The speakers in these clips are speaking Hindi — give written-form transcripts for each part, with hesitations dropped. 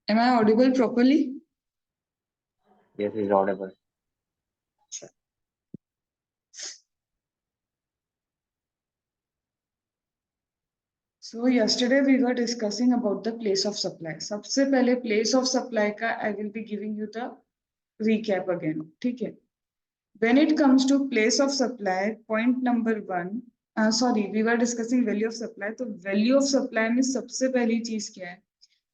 Am I audible properly? Yes, is audible. So yesterday we were discussing about the place of supply. सबसे पहले place of supply का I will be giving you the recap again. ठीक है? When it comes to place of supply, point number one, sorry, we were discussing value of supply. तो value of supply में सबसे पहली चीज क्या है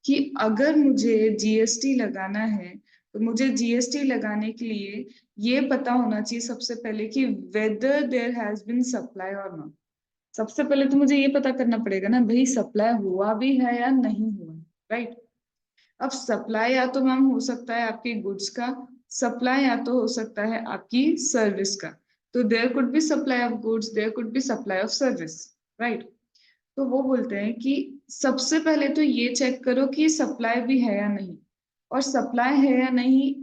कि अगर मुझे जीएसटी लगाना है तो मुझे जीएसटी लगाने के लिए ये पता होना चाहिए सबसे पहले कि whether there has been supply or not. सबसे पहले तो मुझे ये पता करना पड़ेगा ना भाई सप्लाई हुआ भी है या नहीं हुआ, राइट। अब सप्लाई या तो मैम हो सकता है आपके गुड्स का, सप्लाई या तो हो सकता है आपकी सर्विस का। तो there could be supply of goods, there could be supply of service, right. तो वो बोलते हैं कि सबसे पहले तो ये चेक करो कि सप्लाई भी है या नहीं, और सप्लाई है या नहीं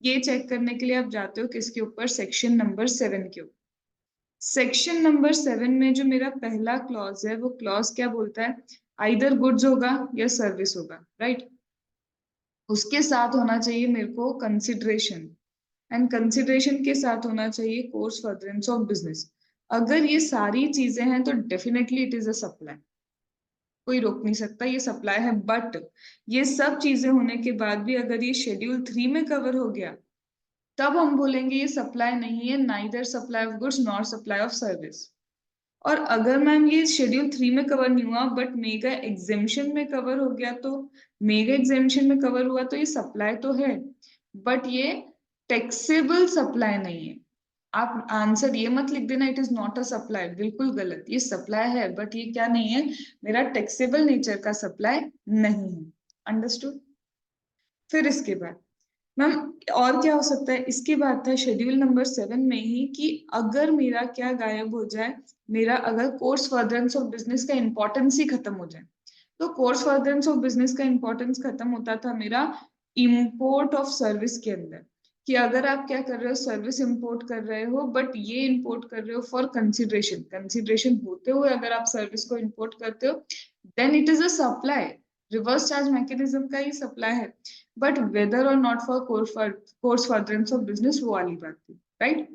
ये चेक करने के लिए आप जाते हो किसके ऊपर, सेक्शन नंबर 7 के ऊपर। सेक्शन नंबर 7 में जो मेरा पहला क्लॉज है वो क्लॉज क्या बोलता है, आइदर गुड्स होगा या सर्विस होगा, राइट। उसके साथ होना चाहिए मेरे को कंसिडरेशन, एंड कंसिडरेशन के साथ होना चाहिए कोर्स फर्दरेंस ऑफ बिजनेस। अगर ये सारी चीजें हैं तो definitely it is a supply, कोई रोक नहीं सकता, ये सप्लाई है। बट ये सब चीजें होने के बाद भी अगर ये शेड्यूल 3 में कवर हो गया तब हम बोलेंगे ये सप्लाई नहीं है, neither supply of goods nor supply of service. और अगर मैम ये शेड्यूल 3 में कवर नहीं हुआ बट मेगा एग्जेम्पशन में कवर हो गया, तो मेगा एग्जेम्पशन में कवर हुआ तो ये सप्लाई तो है बट ये टैक्सेबल सप्लाई नहीं है। आप आंसर ये मत लिख देना it is not a supply, बिल्कुल गलत, ये सप्लाई है बट ये क्या नहीं है, मेरा टैक्सेबल नेचर का सप्लाई नहीं है। अंडरस्टूड। फिर इसके बाद मैम और क्या हो सकता है, इसके बाद था शेड्यूल नंबर 7 में ही कि अगर मेरा क्या गायब हो जाए, मेरा अगर कोर्स फर्दरेंस ऑफ बिजनेस का इंपॉर्टेंस ही खत्म हो जाए। तो कोर्स फर्दरेंस ऑफ बिजनेस का इंपॉर्टेंस खत्म होता था मेरा इंपोर्ट ऑफ सर्विस के अंदर, कि अगर आप क्या कर रहे हो, सर्विस इंपोर्ट कर रहे हो बट ये इंपोर्ट कर रहे हो फॉर कंसिडरेशन, कंसिडरेशन होते हुए अगर आप सर्विस को इंपोर्ट करते हो then it is a supply, reverse charge mechanism का ही सप्लाई है। बट वेदर और not for course furtherance of business वो वाली बात थी, राइट।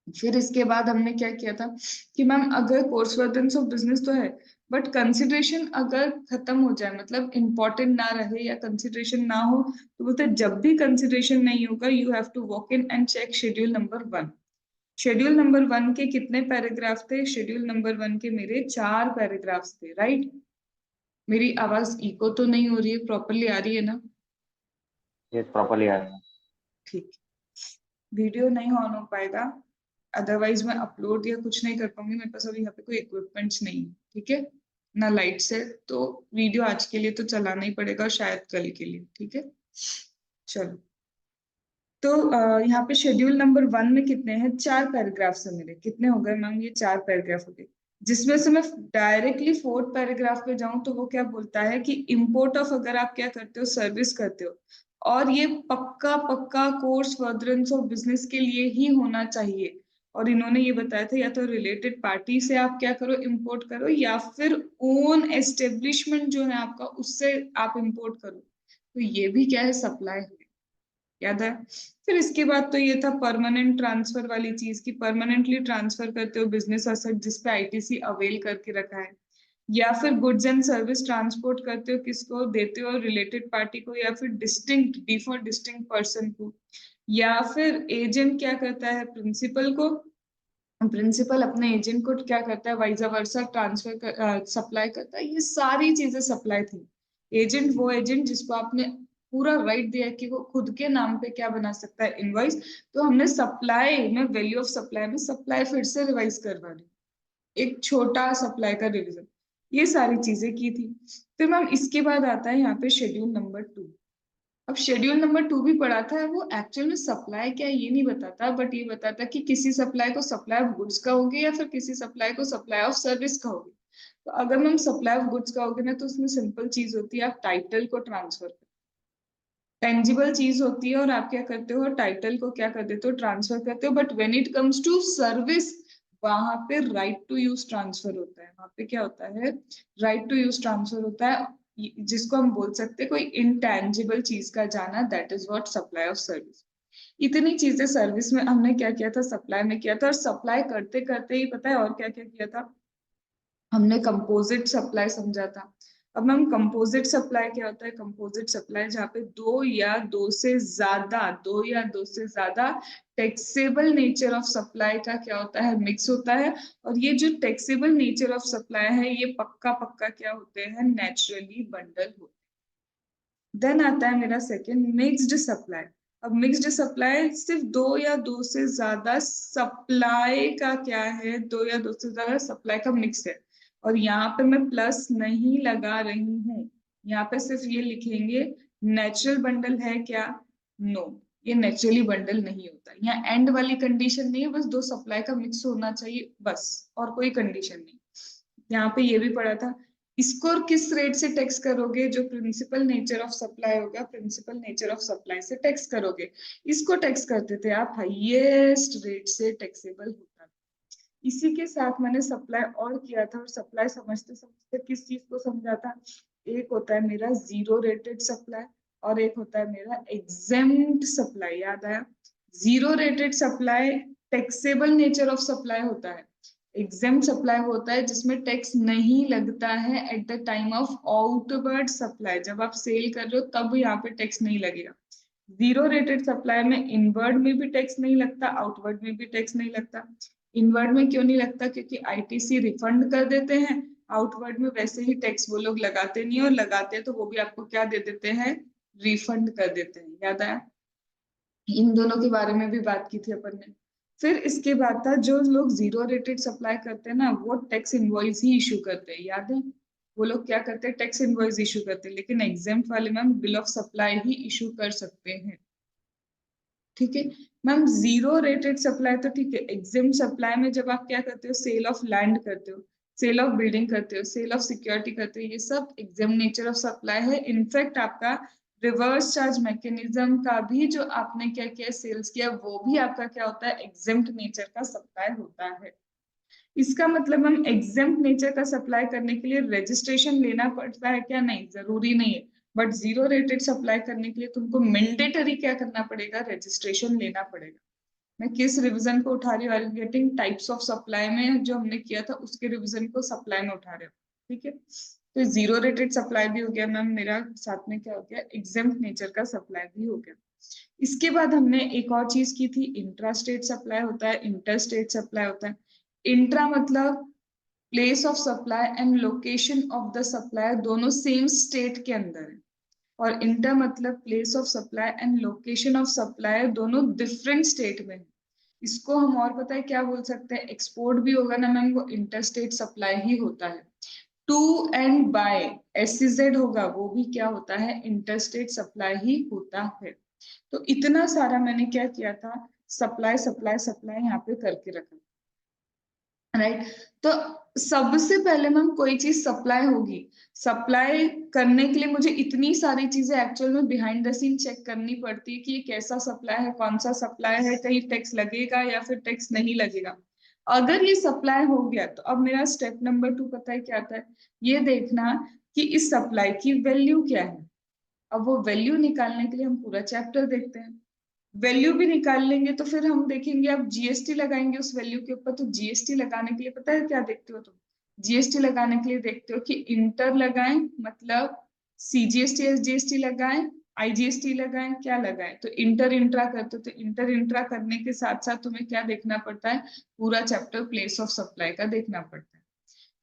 फिर इसके बाद हमने क्या किया था कि मैम अगर कोर्स फर्दरेंस ऑफ बिजनेस तो है बट कंसिडरेशन अगर खत्म हो जाए, मतलब इंपॉर्टेंट ना रहे या कंसिडरेशन ना हो, तो बोलते जब भी कंसिडरेशन नहीं होगा you have to walk in and check schedule number 1। Schedule number 1 के कितने पैराग्राफ थे, शेड्यूल नंबर 1 के मेरे 4 पैराग्राफ्स थे, राइट। मेरी आवाज इको तो नहीं हो रही है, प्रॉपरली आ रही है ना? Yes, properly आ रहा है। ठीक। वीडियो नहीं ऑन हो पाएगा, अदरवाइज मैं अपलोड या कुछ नहीं कर पाऊंगी, मेरे पास अभी यहाँ पे कोई इक्विपमेंट्स नहीं है, ठीक है ना, लाइट्स है, तो वीडियो आज के लिए तो चलाना ही पड़ेगा, शायद कल के लिए, ठीक है। चलो, तो यहाँ पे शेड्यूल नंबर 1 में कितने हैं, 4 पैराग्राफ्स है मेरे, कितने हो गए मैम, ये 4 पैराग्राफ हो गए। जिसमें से मैं डायरेक्टली 4th पैराग्राफ पे जाऊं तो वो क्या बोलता है कि इंपोर्ट ऑफ, अगर आप क्या करते हो, सर्विस करते हो और ये पक्का पक्का कोर्स फर्दरेंस ऑफ बिजनेस के लिए ही होना चाहिए, और इन्होंने ये बताया था या तो रिलेटेड पार्टी से आप क्या करो, इंपोर्ट करो, या फिर ओन एस्टेब्लिशमेंट जो है आपका उससे आप इंपोर्ट करो, तो ये भी क्या है, सप्लाई है, याद है। फिर इसके बाद तो ये था परमानेंट ट्रांसफर वाली चीज की, परमानेंटली ट्रांसफर करते हो बिजनेस असेट जिसपे आईटीसी अवेल करके रखा है, या फिर गुड्स एंड सर्विस ट्रांसपोर्ट करते हो, किसको देते हो, रिलेटेड पार्टी को, या फिर distinct D for distinct person को, या फिर एजेंट क्या करता है, प्रिंसिपल को, प्रिंसिपल अपने एजेंट को क्या करता है, वाइजा वर्सा ट्रांसफर कर, सप्लाई करता है, ये सारी चीजें सप्लाई थी। एजेंट वो एजेंट जिसको आपने पूरा राइट दिया कि वो खुद के नाम पे क्या बना सकता है, इनवॉइस। तो हमने सप्लाई में, वैल्यू ऑफ सप्लाई में सप्लाई फिर से रिवाइज करवा दी, एक छोटा सप्लाई का रिवीजन, ये सारी चीजें की थी। फिर मैम इसके बाद आता है यहाँ पे शेड्यूल नंबर 2। अब शेड्यूल नंबर 2 भी पढ़ा था, वो एक्चुअल में सप्लाई क्या है ये नहीं बताता बट ये बताता कि किसी सप्लाई को सप्लाई ऑफ गुड्स कहोगे या फिर किसी सप्लाई को सप्लाई ऑफ सर्विस कहोगे। तो अगर मैम सप्लाई ऑफ गुड्स कहोगे ना तो उसमें सिंपल चीज होती है, आप टाइटल को ट्रांसफर करते, टेंजिबल चीज होती है और आप क्या करते हो, टाइटल को क्या कर देते हो, ट्रांसफर करते हो। But when it comes to service वहां पे राइट टू यूज ट्रांसफर होता है, वहां पे क्या होता है, राइट टू यूज ट्रांसफर होता है। जिसको हम बोल सकते हैं कोई इंटेंजिबल चीज का जाना, that is what supply of service. इतनी चीजें सर्विस में हमने क्या किया था, सप्लाई में किया था, और सप्लाई करते करते ही पता है और क्या क्या किया था, हमने कंपोजिट सप्लाई समझा था। अब मैम कंपोजिट सप्लाई क्या होता है, कंपोजिट सप्लाई जहाँ पे दो या दो से ज्यादा टैक्सेबल नेचर ऑफ सप्लाई का क्या होता है, मिक्स होता है। और ये जो टैक्सेबल नेचर ऑफ सप्लाई है ये पक्का पक्का क्या होते हैं, नेचुरली बंडल होते हैं। देन आता है मेरा सेकंड, मिक्स्ड सप्लाई। अब मिक्स्ड सप्लाई सिर्फ दो या दो से ज्यादा सप्लाई का क्या है, दो या दो से ज्यादा सप्लाई का मिक्स है। और यहाँ पे मैं प्लस नहीं लगा रही हूँ, यहाँ पे सिर्फ ये लिखेंगे नेचुरल बंडल है क्या, नो, ये नेचुरली बंडल नहीं होता। यहाँ एंड वाली कंडीशन नहीं है, बस दो सप्लाई का मिक्स होना चाहिए बस, और कोई कंडीशन नहीं। यहाँ पे ये भी पढ़ा था, इसको और किस रेट से टैक्स करोगे, जो प्रिंसिपल नेचर ऑफ सप्लाई होगा, प्रिंसिपल नेचर ऑफ सप्लाई से टैक्स करोगे। इसको टैक्स करते थे आप हाईएस्ट रेट से टैक्सेबल होता था। इसी के साथ मैंने सप्लाई और किया था, और सप्लाई समझते समझते किस चीज को समझा था, एक होता है मेरा जीरो रेटेड सप्लाई और एक होता है मेरा एग्जेम्प्ट सप्लाई। याद आया, zero rated supply taxable nature of supply होता है, एग्जेम्प्ट सप्लाई होता है जिसमें टैक्स नहीं लगता है at the time of outward supply, जब आप सेल कर रहे हो तब यहाँ पे टैक्स नहीं लगेगा। जीरो रेटेड सप्लाई में इनवर्ड में भी टैक्स नहीं लगता, आउटवर्ड में भी टैक्स नहीं लगता। इनवर्ड में क्यों नहीं लगता, क्योंकि आईटीसी रिफंड कर देते हैं, आउटवर्ड में वैसे ही टैक्स वो लोग लगाते नहीं, और लगाते हैं तो वो भी आपको क्या दे देते हैं, रिफंड कर देते हैं। याद आया, इन दोनों के बारे में भी बात की थी अपन ने। फिर इसके बाद था, जो लोग जीरो रेटेड सप्लाई करते हैं ना, वो टैक्स इनवॉइस ही इशू करते हैं। याद है, वो लोग क्या करते हैं, टैक्स इनवॉइस इशू करते हैं, लेकिन एग्जेम्प्ट वाले ma'am bill of supply he issue कर सकते हैं। ठीक है मैम, जीरो रेटेड सप्लाई तो ठीक है, एग्जेम्प्ट सप्लाई में जब आप क्या करते हो, सेल ऑफ लैंड करते हो, सेल ऑफ बिल्डिंग करते हो, सेल ऑफ सिक्योरिटी करते हो, ये सब एग्जेम्प्ट नेचर ऑफ सप्लाई है। इनफैक्ट आपका रिवर्स चार्ज मैकेनिज्म का भी जो आपने क्या किया, सेल्स किया, वो भी आपका क्या होता है, एग्जेम्प्ट नेचर का सप्लाई होता है। इसका मतलब हम एग्जेम्प्ट नेचर का सप्लाई करने के लिए रजिस्ट्रेशन लेना पड़ता है क्या, नहीं, जरूरी नहीं है। बट जीरो रेटेड सप्लाई करने के लिए तुमको मैंडेटरी क्या करना पड़ेगा, रजिस्ट्रेशन लेना पड़ेगा। मैं किस रिवीजन को उठा रही हूँ, गेटिंग टाइप्स ऑफ सप्लाई में जो हमने किया था उसके रिवीजन को सप्लाई में उठा रहे हो। ठीक है, तो जीरो रेटेड सप्लाई भी हो गया मैम मेरा, साथ में क्या हो गया, एग्जेम्प्ट नेचर का सप्लाई भी हो गया। इसके बाद हमने एक और चीज की थी, इंट्रा स्टेट सप्लाई होता है, इंटर स्टेट सप्लाई होता है। इंट्रा मतलब place of supply and location of the supply दोनों सेम स्टेट के अंदर है, और इंटर मतलब place of supply and location of supply दोनों डिफरेंट स्टेट में है। इसको हम और पता है क्या बोल सकते हैं, एक्सपोर्ट भी होगा ना मैम, वो इंटरस्टेट सप्लाई ही होता है। टू एंड बाय एससीजेड होगा, वो भी क्या होता है, इंटरस्टेट सप्लाई ही होता है। तो इतना सारा मैंने क्या किया था, सप्लाई सप्लाई सप्लाई यहाँ पे करके रखा, राइट। तो सबसे पहले मैम कोई चीज सप्लाई होगी, सप्लाई करने के लिए मुझे इतनी सारी चीजें एक्चुअल में बिहाइंड द सीन चेक करनी पड़ती है कि ये कैसा सप्लाई है, कौन सा सप्लाई है, कहीं टैक्स लगेगा या फिर टैक्स नहीं लगेगा। अगर ये सप्लाई हो गया तो अब मेरा स्टेप नंबर 2 पता है क्या आता है, ये देखना कि इस सप्लाई की वैल्यू क्या है। अब वो वैल्यू निकालने के लिए हम पूरा चैप्टर देखते हैं, वैल्यू भी निकाल लेंगे तो फिर हम देखेंगे, अब जीएसटी लगाएंगे उस वैल्यू के ऊपर। तो जीएसटी लगाने के लिए पता है क्या देखते हो तुम, जीएसटी लगाने के लिए देखते हो कि इंटर लगाएं, मतलब सीजीएसटी एसजीएसटी लगाएं, आईजीएसटी लगाएं, क्या लगाएं। तो इंटर इंट्रा करते हो, तो इंटर इंट्रा करने के साथ साथ तुम्हें क्या देखना पड़ता है, पूरा चैप्टर प्लेस ऑफ सप्लाई का देखना पड़ता है।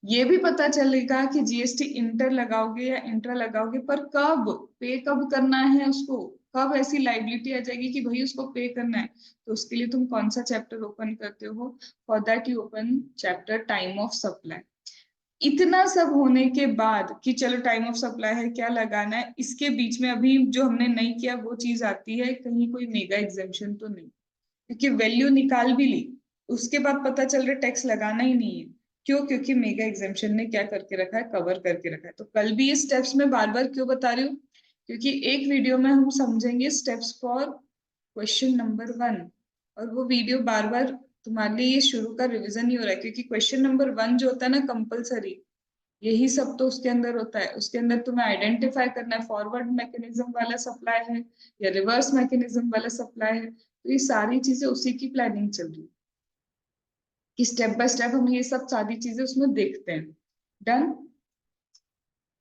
ये भी पता चलेगा कि जीएसटी इंटर लगाओगे या इंट्रा लगाओगे, पर कब पे कब करना है उसको, कब ऐसी लाइबिलिटी आ जाएगी कि भाई उसको पे करना है। तो उसके लिए तुम कौन सा चैप्टर ओपन करते हो, for that you open chapter time of supply. इतना सब होने के बाद कि चलो टाइम ऑफ सप्लाई है, क्या लगाना है, इसके बीच में अभी जो हमने नहीं किया वो चीज आती है, कहीं कोई मेगा एग्जेम्पशन तो नहीं, क्योंकि वैल्यू निकाल भी ली, उसके बाद पता चल रहा है टैक्स लगाना ही नहीं है। क्यों, क्योंकि मेगा एग्जेम्पशन ने क्या करके रखा है, कवर करके रखा है। तो कल भी ये स्टेप्स में बार बार क्यों बता रही हूँ, क्योंकि एक वीडियो में हम समझेंगे स्टेप्स फॉर क्वेश्चन नंबर 1, और वो वीडियो बार बार तुम्हारे लिए ये शुरू का रिवीजन ही हो रहा है, क्योंकि क्वेश्चन नंबर 1 जो होता है ना कंपलसरी, यही सब तो उसके अंदर होता है। उसके अंदर तुम्हें आइडेंटिफाई करना है फॉरवर्ड मैकेनिज्म वाला सप्लाई है या रिवर्स मैकेनिज्म वाला सप्लाई है। तो ये सारी चीजें उसी की प्लानिंग चल रही है कि स्टेप बाय स्टेप हम ये सब सारी चीजें उसमें देखते हैं। डन।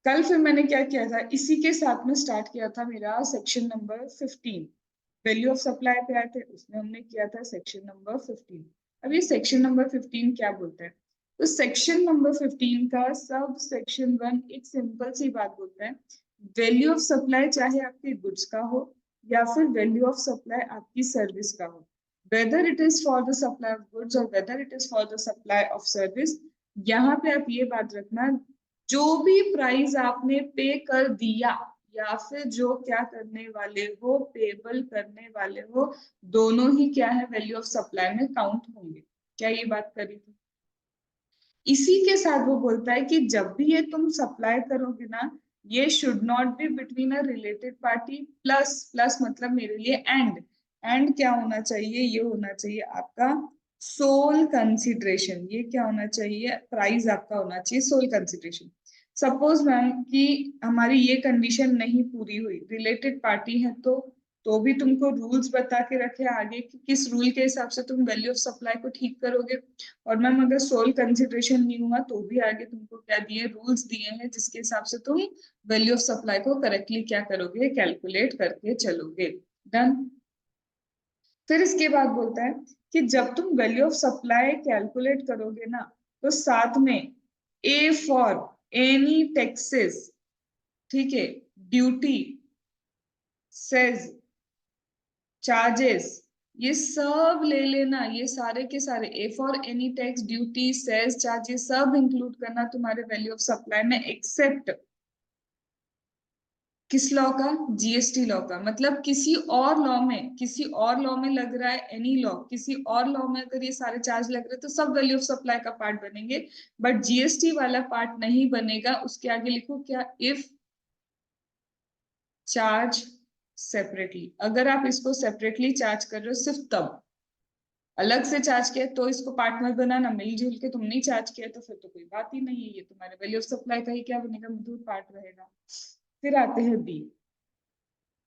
कल फिर मैंने क्या किया था, इसी के साथ में स्टार्ट किया था मेरा section number 15। Value of supply पे आए थे, उसमें हमने किया था सेक्शन नंबर 15। अब ये सेक्शन नंबर 15 क्या बोलता है, तो सेक्शन नंबर 15 का सब सेक्शन 1 एक सिंपल सी बात बोलता है, वैल्यू ऑफ सप्लाई चाहे आपके गुड्स का हो या फिर वैल्यू ऑफ सप्लाई आपकी सर्विस का हो, whether it is for the supply of goods और whether it is for the supply of service, यहाँ पे आप ये बात रखना, जो भी प्राइस आपने पे कर दिया या फिर जो क्या करने वाले हो, पेबल करने वाले हो, दोनों ही क्या है, वैल्यू ऑफ सप्लाई में काउंट होंगे। क्या ये बात करी थी? इसी के साथ वो बोलता है कि जब भी ये तुम सप्लाई करोगे ना, ये should not be between a related party, plus plus मतलब मेरे लिए एंड क्या होना चाहिए, ये होना चाहिए आपका सोल कंसिडरेशन। ये क्या होना चाहिए, प्राइस आपका होना चाहिए सोल कंसिडरेशन। सपोज मैम कि हमारी ये कंडीशन नहीं पूरी हुई, रिलेटेड पार्टी है तो भी तुमको रूल्स बता के रखे आगे कि किस रूल के हिसाब से तुम वैल्यू ऑफ सप्लाई को ठीक करोगे। और मैम अगर सोल कंसिडरेशन नहीं हुआ तो भी आगे तुमको क्या दिए, रूल्स दिए हैं जिसके हिसाब से तुम वैल्यू ऑफ सप्लाई को करेक्टली क्या करोगे, कैलकुलेट करके चलोगे। डन। फिर इसके बाद बोलता है कि जब तुम वैल्यू ऑफ सप्लाई कैलकुलेट करोगे ना, तो साथ में ए फॉर एनी टैक्सेस, ठीक है, ड्यूटी, सेज, चार्जेस, ये सब ले लेना, ये सारे के सारे a for any tax, duty, cess, charges सब इंक्लूड करना तुम्हारे वैल्यू ऑफ सप्लाई में, एक्सेप्ट किस लॉ का, जीएसटी लॉ का। मतलब किसी और लॉ में, किसी और लॉ में लग रहा है एनी लॉ, किसी और लॉ में अगर ये सारे चार्ज लग रहे हैं तो सब वैल्यू ऑफ सप्लाई का पार्ट बनेंगे, बट जीएसटी वाला पार्ट नहीं बनेगा। उसके आगे लिखो क्या, इफ चार्ज सेपरेटली, अगर आप इसको सेपरेटली चार्ज कर रहे हो सिर्फ तब, अलग से चार्ज किया तो इसको पार्ट मत बनाना, मिलजुल के तुम नहीं चार्ज किया तो फिर तो कोई बात ही नहीं है, ये तुम्हारे वैल्यू ऑफ सप्लाई का ही क्या बनेगा, मजदूर पार्ट रहेगा। फिर आते हैं बी।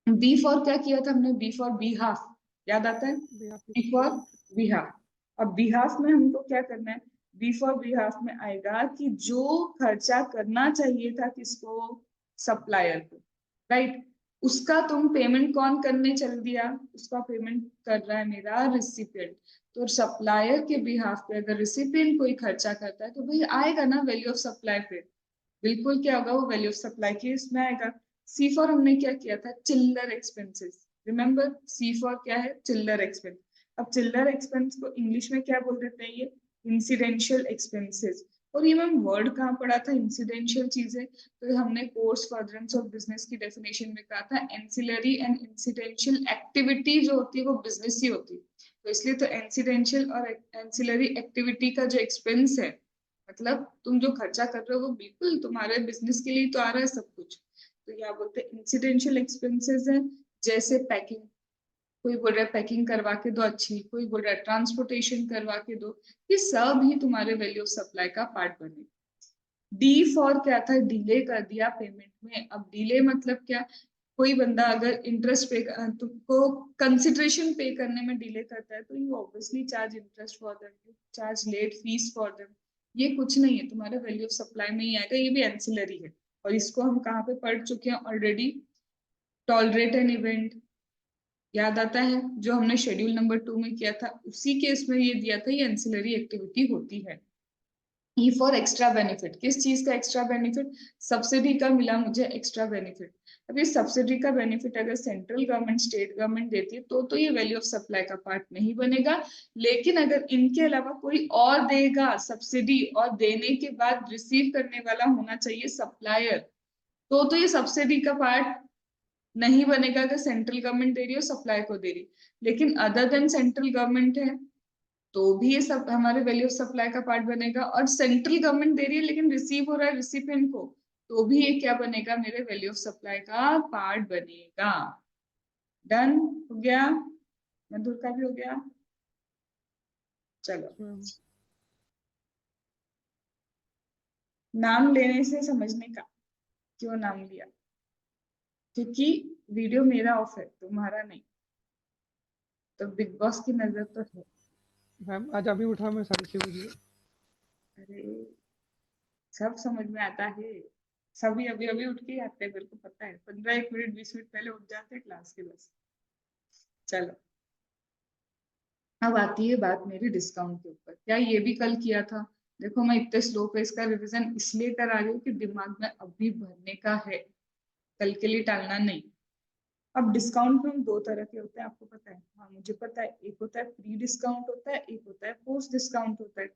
बी फॉर क्या किया था हमने, बी फॉर बी हाफ, याद आता है, बी फॉर बी हाफ। अब बी हाफ में हमको क्या करना है, बी फॉर बी हाफ में आएगा कि जो खर्चा करना चाहिए था किसको, सप्लायर को, राइट, उसका तुम पेमेंट कौन करने चल दिया, उसका पेमेंट कर रहा है मेरा रिसिपिएंट। तो सप्लायर के बिहाफ पे अगर रिसिपिएंट कोई खर्चा करता है तो भाई आएगा ना वैल्यू ऑफ सप्लाई पे, बिल्कुल क्या होगा, वो वैल्यू ऑफ सप्लाई की इसमें आएगा। सी फॉर हमने क्या किया था, चिल्लर एक्सपेंसेस, रिमेंबर सी फॉर क्या है, चिल्लर एक्सपेंस। अब चिल्लर एक्सपेंस को इंग्लिश में क्या बोल देते हैं, ये इंसिडेंशियल एक्सपेंसेस। और ये मैम वर्ड कहाँ पढ़ा था, इंसिडेंशियल चीजें, तो हमने कोर्स फर्दरेंस ऑफ बिजनेस की डेफिनेशन में कहा था एंसिलरी एंड इंसिडेंशियल एक्टिविटी जो होती है वो बिजनेस ही होती है, तो इसलिए तो एंसिडेंशियल और एंसिलरी एक्टिविटी का जो एक्सपेंस है, मतलब तुम जो खर्चा कर रहे हो वो बिल्कुल तुम्हारे बिजनेस के लिए तो आ रहा है सब कुछ, तो क्या बोलते हैं इंसिडेंशियल एक्सपेंसेस है। जैसे पैकिंग, कोई बोल रहा है पैकिंग करवा के दो अच्छी, कोई बोल रहा है ट्रांसपोर्टेशन करवा के दो, ये सब ही तुम्हारे वैल्यू ऑफ सप्लाई का पार्ट बने। डी फॉर क्या था, डिले कर दिया पेमेंट में। अब डिले मतलब क्या, कोई बंदा अगर इंटरेस्ट पे तुमको कंसिडरेशन पे करने में डिले करता है तो you obviously charge interest for them, charge late fees for them. ये कुछ नहीं है, तुम्हारे वैल्यू ऑफ सप्लाई में ही आएगा, ये भी एंसिलरी है। और इसको हम कहाँ पे पढ़ चुके हैं ऑलरेडी, टॉलरेट एन इवेंट, याद आता है जो हमने शेड्यूल नंबर 2 में किया था, उसी केस में ये दिया था, ये एंसिलरी एक्टिविटी होती है। ई फॉर एक्स्ट्रा बेनिफिट, किस चीज का एक्स्ट्रा बेनिफिट, सब्सिडी का मिला मुझे एक्स्ट्रा बेनिफिट। अब ये सब्सिडी का बेनिफिट अगर सेंट्रल गवर्नमेंट स्टेट गवर्नमेंट देती है तो ये वैल्यू ऑफ सप्लाई का पार्ट नहीं बनेगा, लेकिन अगर इनके अलावा कोई और देगा सब्सिडी और देने के बाद रिसीव करने वाला होना चाहिए सप्लायर, तो ये सब्सिडी का पार्ट नहीं बनेगा अगर सेंट्रल गवर्नमेंट दे रही हो सप्लाई को दे रही। लेकिन अदर देन सेंट्रल गवर्नमेंट है तो भी ये सब हमारे वैल्यू ऑफ सप्लाई का पार्ट बनेगा, और सेंट्रल गवर्नमेंट दे रही है लेकिन रिसीव हो रहा है रिसिपिएंट को, तो भी ये क्या बनेगा, मेरे वैल्यू ऑफ सप्लाई का पार्ट बनेगा। डन हो गया, मधुर का भी हो गया, चलो। नाम लेने से समझने का, क्यों नाम लिया, क्योंकि वीडियो मेरा ऑफ है, तुम्हारा नहीं, तो बिग बॉस की नजर तो है। मैम आज अभी उठा मैं 6:30 बजे। अरे सब समझ में आता है, सभी अभी अभी उठ के ही आते हैं, मेरे को पता है, 15 1 मिनट 20 मिनट पहले उठ जाते हैं क्लास के, बस। चलो, अब आती है बात मेरी डिस्काउंट के ऊपर। क्या ये भी कल किया था? देखो मैं इतने स्लो पे इसका रिवीजन इसलिए करा रही हूँ कि दिमाग में अभी भरने का है, कल के लिए टालना नहीं। अब डिस्काउंट में हम दो तरह के होते हैं, आपको पता है? हाँ मुझे पता है, एक होता है प्री डिस्काउंट होता है, एक होता है पोस्ट डिस्काउंट होता है।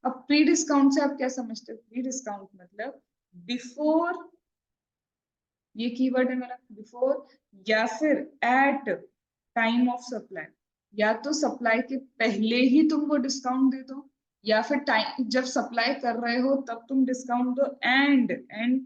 अब प्री डिस्काउंट से आप क्या समझते हो? प्री डिस्काउंट मतलब बिफोर, ये कीवर्ड है मेरा, बिफोर, या फिर एट टाइम ऑफ सप्लाई। या तो सप्लाई के पहले ही तुम वो डिस्काउंट दे दो, या फिर टाइम जब सप्लाई कर रहे हो तब तुम डिस्काउंट दो। एंड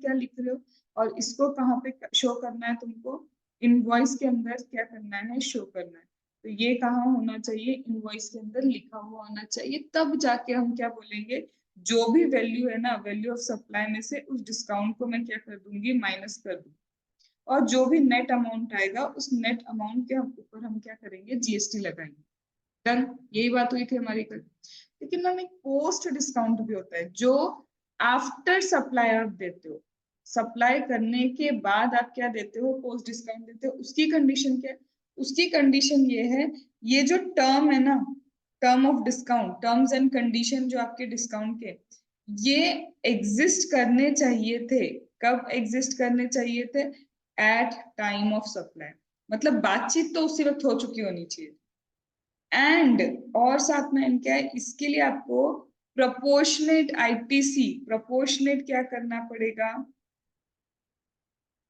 क्या लिख रहे हो? और इसको कहाँ पे शो करना है तुमको? इनवॉइस के अंदर क्या करना है? शो करना है। तो ये कहाँ होना चाहिए? इनवॉइस के अंदर लिखा हुआ होना चाहिए, तब जाके हम क्या बोलेंगे, जो भी वैल्यू है ना, वैल्यू ऑफ सप्लाई में से उस डिस्काउंट को मैं क्या कर दूंगी? माइनस कर दूंगी। और जो भी नेट अमाउंट आएगा उस नेट अमाउंट के ऊपर हम क्या करेंगे? जीएसटी लगाएंगे। डन, यही बात हुई थी हमारी कल। लेकिन मैम एक पोस्ट डिस्काउंट भी होता है, जो आफ्टर सप्लाई आप देते हो, सप्लाई करने के बाद आप क्या देते हो? पोस्ट डिस्काउंट देते हो। उसकी कंडीशन क्या है? उसकी कंडीशन ये है, ये जो टर्म है ना, term of discount, terms and condition जो आपके डिस्काउंट के, ये एग्जिस्ट करने चाहिए थे। कब एग्जिस्ट करने चाहिए थे? At time of supply. मतलब बातचीत तो उसी वक्त हो चुकी होनी चाहिए। एंड और साथ में क्या है, इसके लिए आपको प्रोपोर्शनेट आईटीसी, प्रोपोर्शनेट क्या करना पड़ेगा?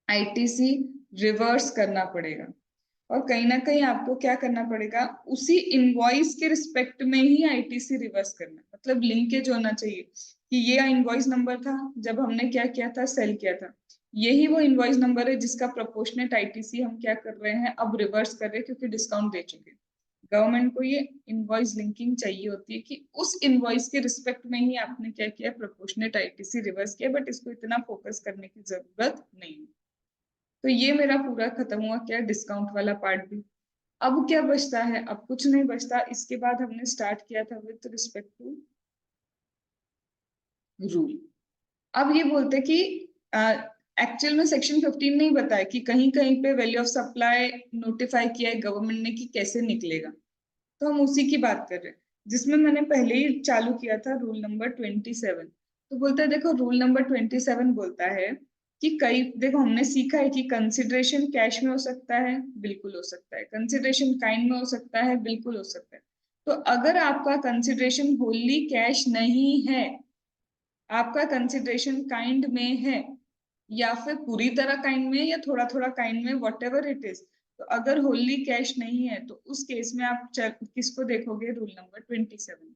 आईटीसी रिवर्स करना पड़ेगा। और कहीं ना कहीं आपको क्या करना पड़ेगा? उसी इनवॉइस के रिस्पेक्ट में ही आईटीसी रिवर्स करना, मतलब लिंकेज होना चाहिए कि ये इनवॉइस नंबर था जब हमने क्या किया था? सेल किया था। यही वो इनवॉइस नंबर है जिसका प्रोपोर्शनेट आईटीसी हम क्या कर रहे हैं? अब रिवर्स कर रहे हैं, क्योंकि डिस्काउंट दे चुके हैं। गवर्नमेंट को ये इनवॉइस लिंकिंग चाहिए होती है कि उस इनवॉइस के रिस्पेक्ट में ही आपने क्या किया? प्रोपोर्शनेट आईटीसी रिवर्स किया। बट इसको इतना फोकस करने की जरूरत नहीं है। तो ये मेरा पूरा खत्म हुआ क्या? डिस्काउंट वाला पार्ट भी। अब क्या बचता है? अब कुछ नहीं बचता। इसके बाद हमने स्टार्ट किया था विद रिस्पेक्ट टू रूल। अब ये बोलते कि एक्चुअल में सेक्शन 15 नहीं बताया कि कहीं कहीं पे वैल्यू ऑफ सप्लाई नोटिफाई किया है गवर्नमेंट ने कि कैसे निकलेगा। तो हम उसी की बात कर रहे हैं, जिसमें मैंने पहले ही चालू किया था रूल नंबर 27। तो बोलता है, देखो रूल नंबर 27 बोलता है कि कई, देखो हमने सीखा है कि कंसिडरेशन कैश में हो सकता है, बिल्कुल हो सकता है। कंसिडरेशन काइंड में हो सकता है, बिल्कुल हो सकता है। तो अगर आपका कंसिडरेशन होली कैश नहीं है, आपका कंसिडरेशन काइंड में है, या फिर पूरी तरह काइंड में, या थोड़ा थोड़ा काइंड में, वट एवर इट इज, तो अगर होली कैश नहीं है तो उस केस में आप किसको देखोगे? Rule number 27।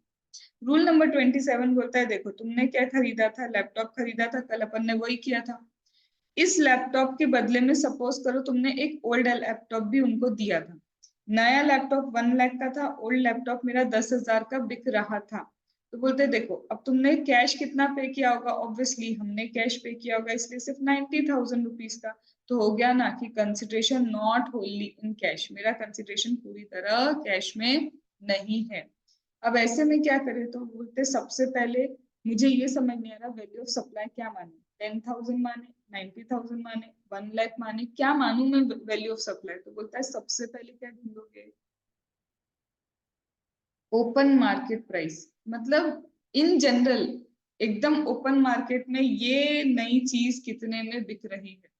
रूल नंबर 27 बोलता है, देखो तुमने क्या खरीदा था? लैपटॉप खरीदा था, कल अपन ने वही किया था। इस लैपटॉप के बदले में सपोज करो तुमने एक ओल्ड लैपटॉप भी उनको दिया था। नया लैपटॉप 1 लाख का था, ओल्ड लैपटॉप मेरा 10,000 का बिक रहा था। तो बोलते देखो, अब तुमने कैश कितना पे किया होगा? ऑब्वियसली हमने कैश पे किया होगा, इसलिए सिर्फ 90,000 रुपीज का। तो हो गया ना कि consideration not Holi in cash, मेरा कंसिडरेशन पूरी तरह कैश में नहीं है। अब ऐसे में क्या करें? तो बोलते सबसे पहले मुझे ये समझ नहीं आ रहा वैल्यू ऑफ सप्लाई क्या माने, 10,000 माने, 90,000 माने, 1 लाख माने, क्या मानू मैं वैल्यू ऑफ सप्लाई? तो बोलता है सबसे पहले क्या ढूंढोगे? Open market price. मतलब इन जनरल, एकदम ओपन मार्केट में ये नई चीज कितने में बिक रही है,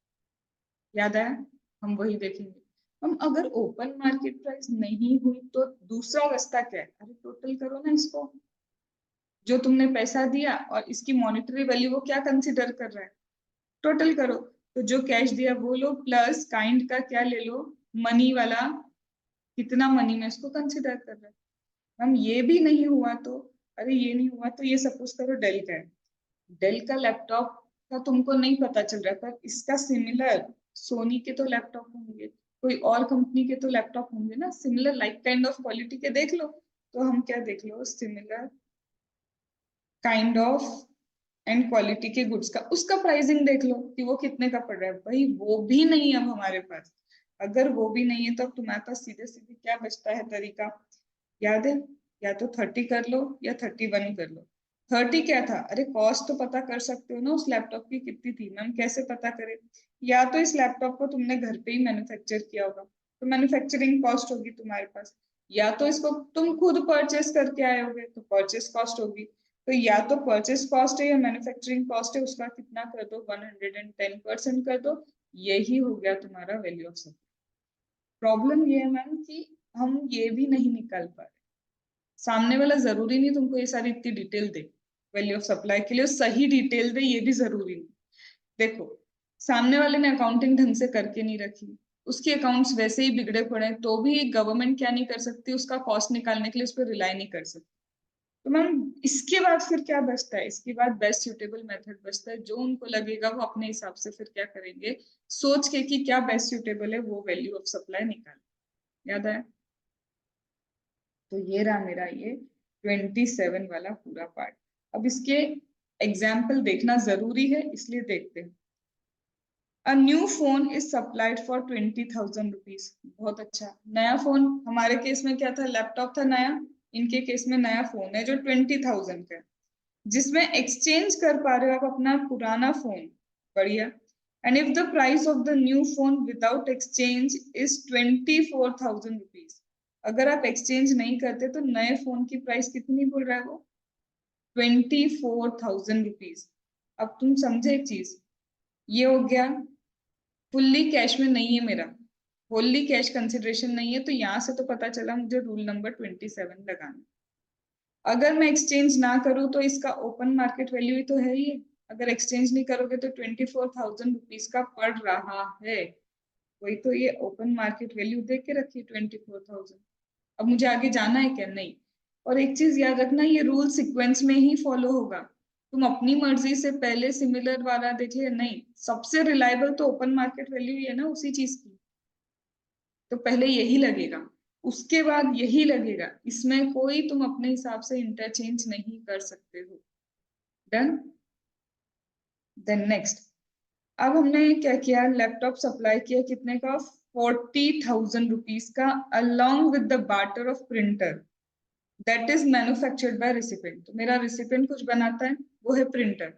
याद आया? हम वही देखेंगे। हम अगर ओपन मार्केट प्राइस नहीं हुई तो दूसरा रास्ता क्या है? अरे टोटल करो ना इसको, जो तुमने पैसा दिया और इसकी मॉनेटरी वैल्यू वो क्या कंसिडर कर रहा है? टोटल करो। तो जो कैश दिया वो लो, प्लस काइंड का क्या ले लो? मनी वाला, कितना मनी में इसको कंसिडर कर रहे हैं। हम ये भी नहीं हुआ तो, अरे ये नहीं हुआ तो ये सपोज करो डेल का है। डेल का लैपटॉप का तुमको नहीं पता चल रहा, पर इसका सिमिलर सोनी के तो लैपटॉप होंगे, कोई और कंपनी के तो लैपटॉप होंगे ना, similar like kind of quality के, देख लो। तो हम क्या देख लो? Similar kind of and quality के गुड्स का, उसका प्राइसिंग देख लो कि वो कितने का पड़ रहा है। भाई वो भी नहीं है अब हमारे पास। अगर वो भी नहीं है तो अब तुम्हारे पास सीधे सीधे क्या बचता है तरीका, याद है? या तो 30 कर लो या 31 कर लो। 30 क्या था? अरे कॉस्ट तो पता कर सकते हो ना उस लैपटॉप की कितनी थी। मैम कैसे पता करें? या तो इस लैपटॉप को तुमने घर पे ही मैन्युफैक्चर किया होगा तो मैन्युफैक्चरिंग कॉस्ट होगी तुम्हारे पास, या तो इसको तुम खुद परचेस करके आए होगे तो परचेस कॉस्ट होगी। तो या तो परचेस कॉस्ट है या मैन्युफैक्चरिंग कॉस्ट है, उसका कितना कर दो, 110% कर दो। यही हो गया तुम्हारा वैल्यू ऑफ सप्लाई। प्रॉब्लम ये है मैम कि हम ये भी नहीं निकाल पा रहे। सामने वाला जरूरी नहीं तुमको ये सारी इतनी detail they value of supply के लिए, सही डिटेल दे ये भी जरूरी नहीं। देखो सामने वाले ने अकाउंटिंग ढंग से करके नहीं रखी, उसके अकाउंट्स वैसे ही बिगड़े पड़े हैं, तो भी गवर्नमेंट क्या नहीं कर सकती, उसका कॉस्ट निकालने के लिए उस पर रिलाई नहीं कर सकती। तो मैम इसके बाद फिर क्या बचता है? इसके बाद बेस्ट सुटेबल मेथड बचता है। जो उनको लगेगा वो अपने हिसाब से फिर क्या करेंगे, सोच के कि क्या बेस्ट सुटेबल है वो वैल्यू ऑफ सप्लाई निकाल। याद आया? तो ये रहा मेरा ये 27 वाला पूरा पार्ट। अब इसके एग्जाम्पल देखना जरूरी है इसलिए देखते हैं। A new phone is supplied for 20,000 rupees। बहुत अच्छा। नया फोन, हमारे केस में क्या था, लैपटॉप था नया, इनके केस में नया फोन है जो 20,000 का है, जिसमें एक्सचेंज कर पा रहे हो आप अपना पुराना फोन। बढ़िया। And if the price of the new phone without exchange is 24,000 rupees. अगर आप एक्सचेंज नहीं करते तो नए फोन की प्राइस कितनी बोल रहा है वो, 24,000 रुपीज। अब तुम समझे एक चीज, ये हो गया फुल्ली कैश में नहीं है मेरा, होल्ली कैश कंसिडरेशन नहीं है, तो यहां से तो पता चला मुझे रूल नंबर 27 लगाना। अगर मैं एक्सचेंज ना करूं तो इसका ओपन मार्केट वैल्यू ही तो है ये। अगर एक्सचेंज नहीं करोगे तो 24,000 रुपीज का पड़ रहा है, वही तो ये ओपन मार्केट वैल्यू देख के रखिए 24,000। अब मुझे आगे जाना है क्या? नहीं। और एक चीज याद रखना, ये रूल सीक्वेंस में ही फॉलो होगा। तुम अपनी मर्जी से पहले सिमिलर वाला देखिए नहीं, सबसे रिलायबल तो ओपन मार्केट वैल्यू ही है ना उसी चीज की, तो पहले यही लगेगा उसके बाद यही लगेगा, इसमें कोई तुम अपने हिसाब से इंटरचेंज नहीं कर सकते हो। डन। देन नेक्स्ट, अब हमने क्या किया, लैपटॉप सप्लाई किया कितने का, 40,000 रुपीज का, along with the barter of printer that is manufactured by recipient. तो मेरा रिसिपेंट कुछ बनाता है, वो है प्रिंटर,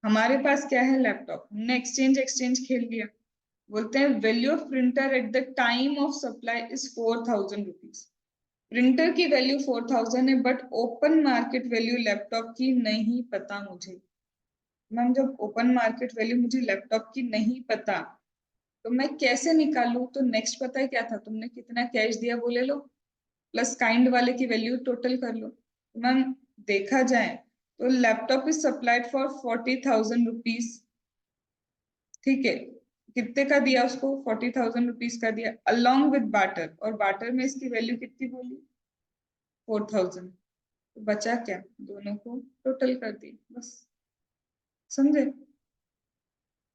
हमारे पास क्या है, लैपटॉप। हमने एक्सचेंज खेल लिया। बोलते हैं value of printer at the time of supply is 4,000 rupees. Printer की वैल्यू 4,000 है but open market value laptop की नहीं पता मुझे। मैम जब ओपन मार्केट वैल्यू मुझे लैपटॉप की नहीं पता तो मैं कैसे निकालूं? तो नेक्स्ट पता है क्या था, तुमने कितना कैश दिया वो ले लो प्लस काइंड वाले की वैल्यू टोटल कर लो। तो मैम देखा जाए तो laptop is supplied for 40,000 rupees. ठीक है, कितने का दिया उसको, 40,000 रुपीज का दिया अलोंग विद बार्टर, और बार्टर में इसकी वैल्यू कितनी बोली, 4,000। तो बचा क्या, दोनों को टोटल कर दी बस। समझे?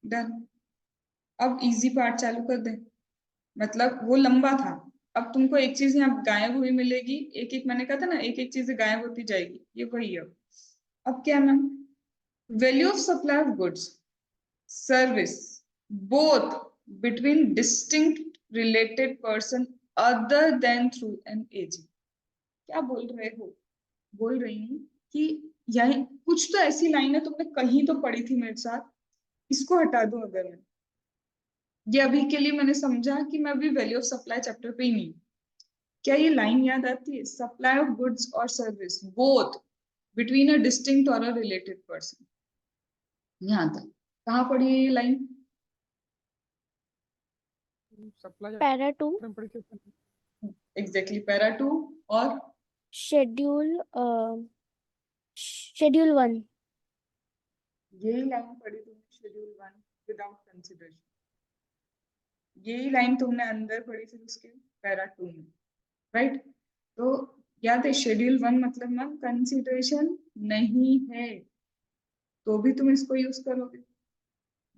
डन। अब इजी पार्ट चालू कर दे, मतलब वो लंबा था। अब तुमको एक चीज यहाँ गायब हुई मिलेगी, एक एक मैंने कहा था ना एक एक चीज गायब होती जाएगी, ये वही है। अब क्या ma'am, value of supply of goods service both between distinct related person other than through an agent. क्या बोल रहे हो? बोल रही हूँ कि यही कुछ तो ऐसी लाइन है तुमने कहीं तो पढ़ी थी मेरे साथ, इसको हटा दो। अगर मैं ये अभी के लिए मैंने समझा कि मैं अभी वैल्यू ऑफ सप्लाई चैप्टर पे ही नहीं हूँ। क्या ये लाइन याद आती है, सप्लाई ऑफ गुड्स और service both between a distinct और अ रिलेटेड पर्सन। यहाँ तक कहाँ पढ़ी है ये लाइन? सप्लाई पैरा 2 में पढ़ी थी अपन। एग्जैक्टली पैरा 2 और शेड्यूल शेड्यूल 1। यही लाइन पढ़ी तुमने शेड्यूल 1 विदाउट कंसिडरेशन, यही लाइन तुमने अंदर पढ़ी थी उसके पैरा 2 में, राइट? तो याद है शेड्यूल 1 मतलब मैम कंसिडरेशन नहीं है तो भी तुम इसको यूज करोगे,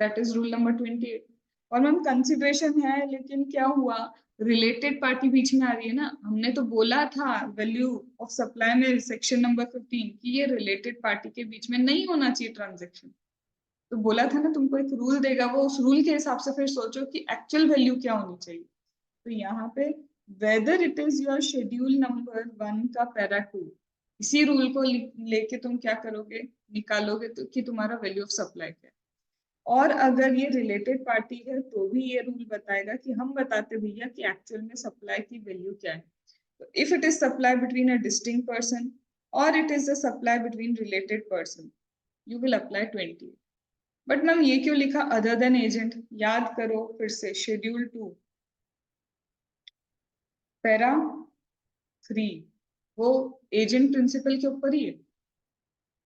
दैट इज रूल नंबर 28। और मैम कंसिडरेशन है, लेकिन क्या हुआ, रिलेटेड पार्टी बीच में आ रही है ना। हमने तो बोला था वैल्यू ऑफ सप्लाई में सेक्शन नंबर 15 कि ये रिलेटेड पार्टी के बीच में नहीं होना चाहिए ट्रांजेक्शन। तो बोला था ना तुमको एक रूल देगा, वो उस रूल के हिसाब से फिर सोचो कि एक्चुअल वैल्यू क्या होनी चाहिए। तो यहाँ पे weather it is your schedule number 1 का पैरा 2, इसी रूल को लेके तुम क्या करोगे, निकालोगे तो कि तुम्हारा वैल्यू ऑफ सप्लाई क्या है। और अगर ये रिलेटेड पार्टी है तो भी ये रूल बताएगा कि हम बताते भैया कि एक्चुअल में सप्लाई की वैल्यू क्या है। तो if it is supply between a distinct person और it is a supply between related person, you will apply 20। But ma'am ये क्यों लिखा अदर देन एजेंट, याद करो फिर से शेड्यूल 2 पैरा 3 वो एजेंट प्रिंसिपल के ऊपर ही है।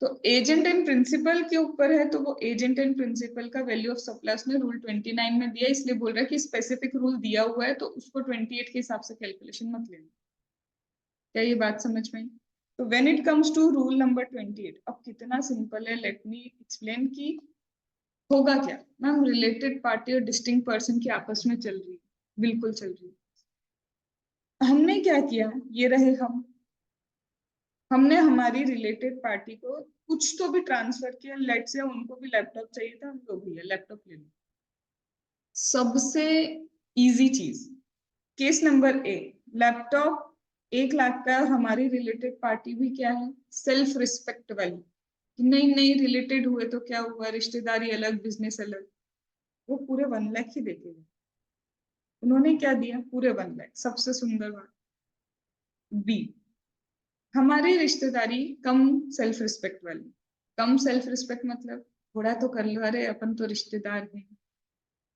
तो एजेंट एंड प्रिंसिपल के ऊपर है, तो वो एजेंट एंड प्रिंसिपल का वैल्यू ऑफ सप्लाई उसने रूल 29 में दिया, इसलिए बोल रहा है कि स्पेसिफिक रूल दिया हुआ है तो उसको 28 के हिसाब से कैलकुलेशन मत लेना। क्या ये बात समझ में आई? तो when it comes to rule number 28, अब कितना सिंपल है, लेट मी एक्सप्लेन कि होगा क्या। मैम रिलेटेड पार्टी और डिस्टिंक्ट पर्सन की आपस में चल रही है, बिल्कुल चल रही है। हमने क्या किया, ये रहे हमने हमारी रिलेटेड पार्टी को कुछ तो भी ट्रांसफर किया, लेट से उनको भी लैपटॉप चाहिए था, हम लोग भी लैपटॉप ले लो। सबसे इजी चीज, case number A, laptop 1 lakh का है और हमारी रिलेटेड पार्टी भी क्या है, सेल्फ रिस्पेक्ट वाली। नहीं नहीं रिलेटेड हुए तो क्या हुआ, रिश्तेदारी अलग बिजनेस अलग, वो पूरे 1 लाख ही देते हैं। उन्होंने क्या दिया, पूरे 1 लाख। सबसे सुंदर बात बी, हमारी रिश्तेदारी कम सेल्फ रिस्पेक्ट वाली। कम सेल्फ रिस्पेक्ट मतलब थोड़ा तो कर लो, अरे अपन तो रिश्तेदार हैं।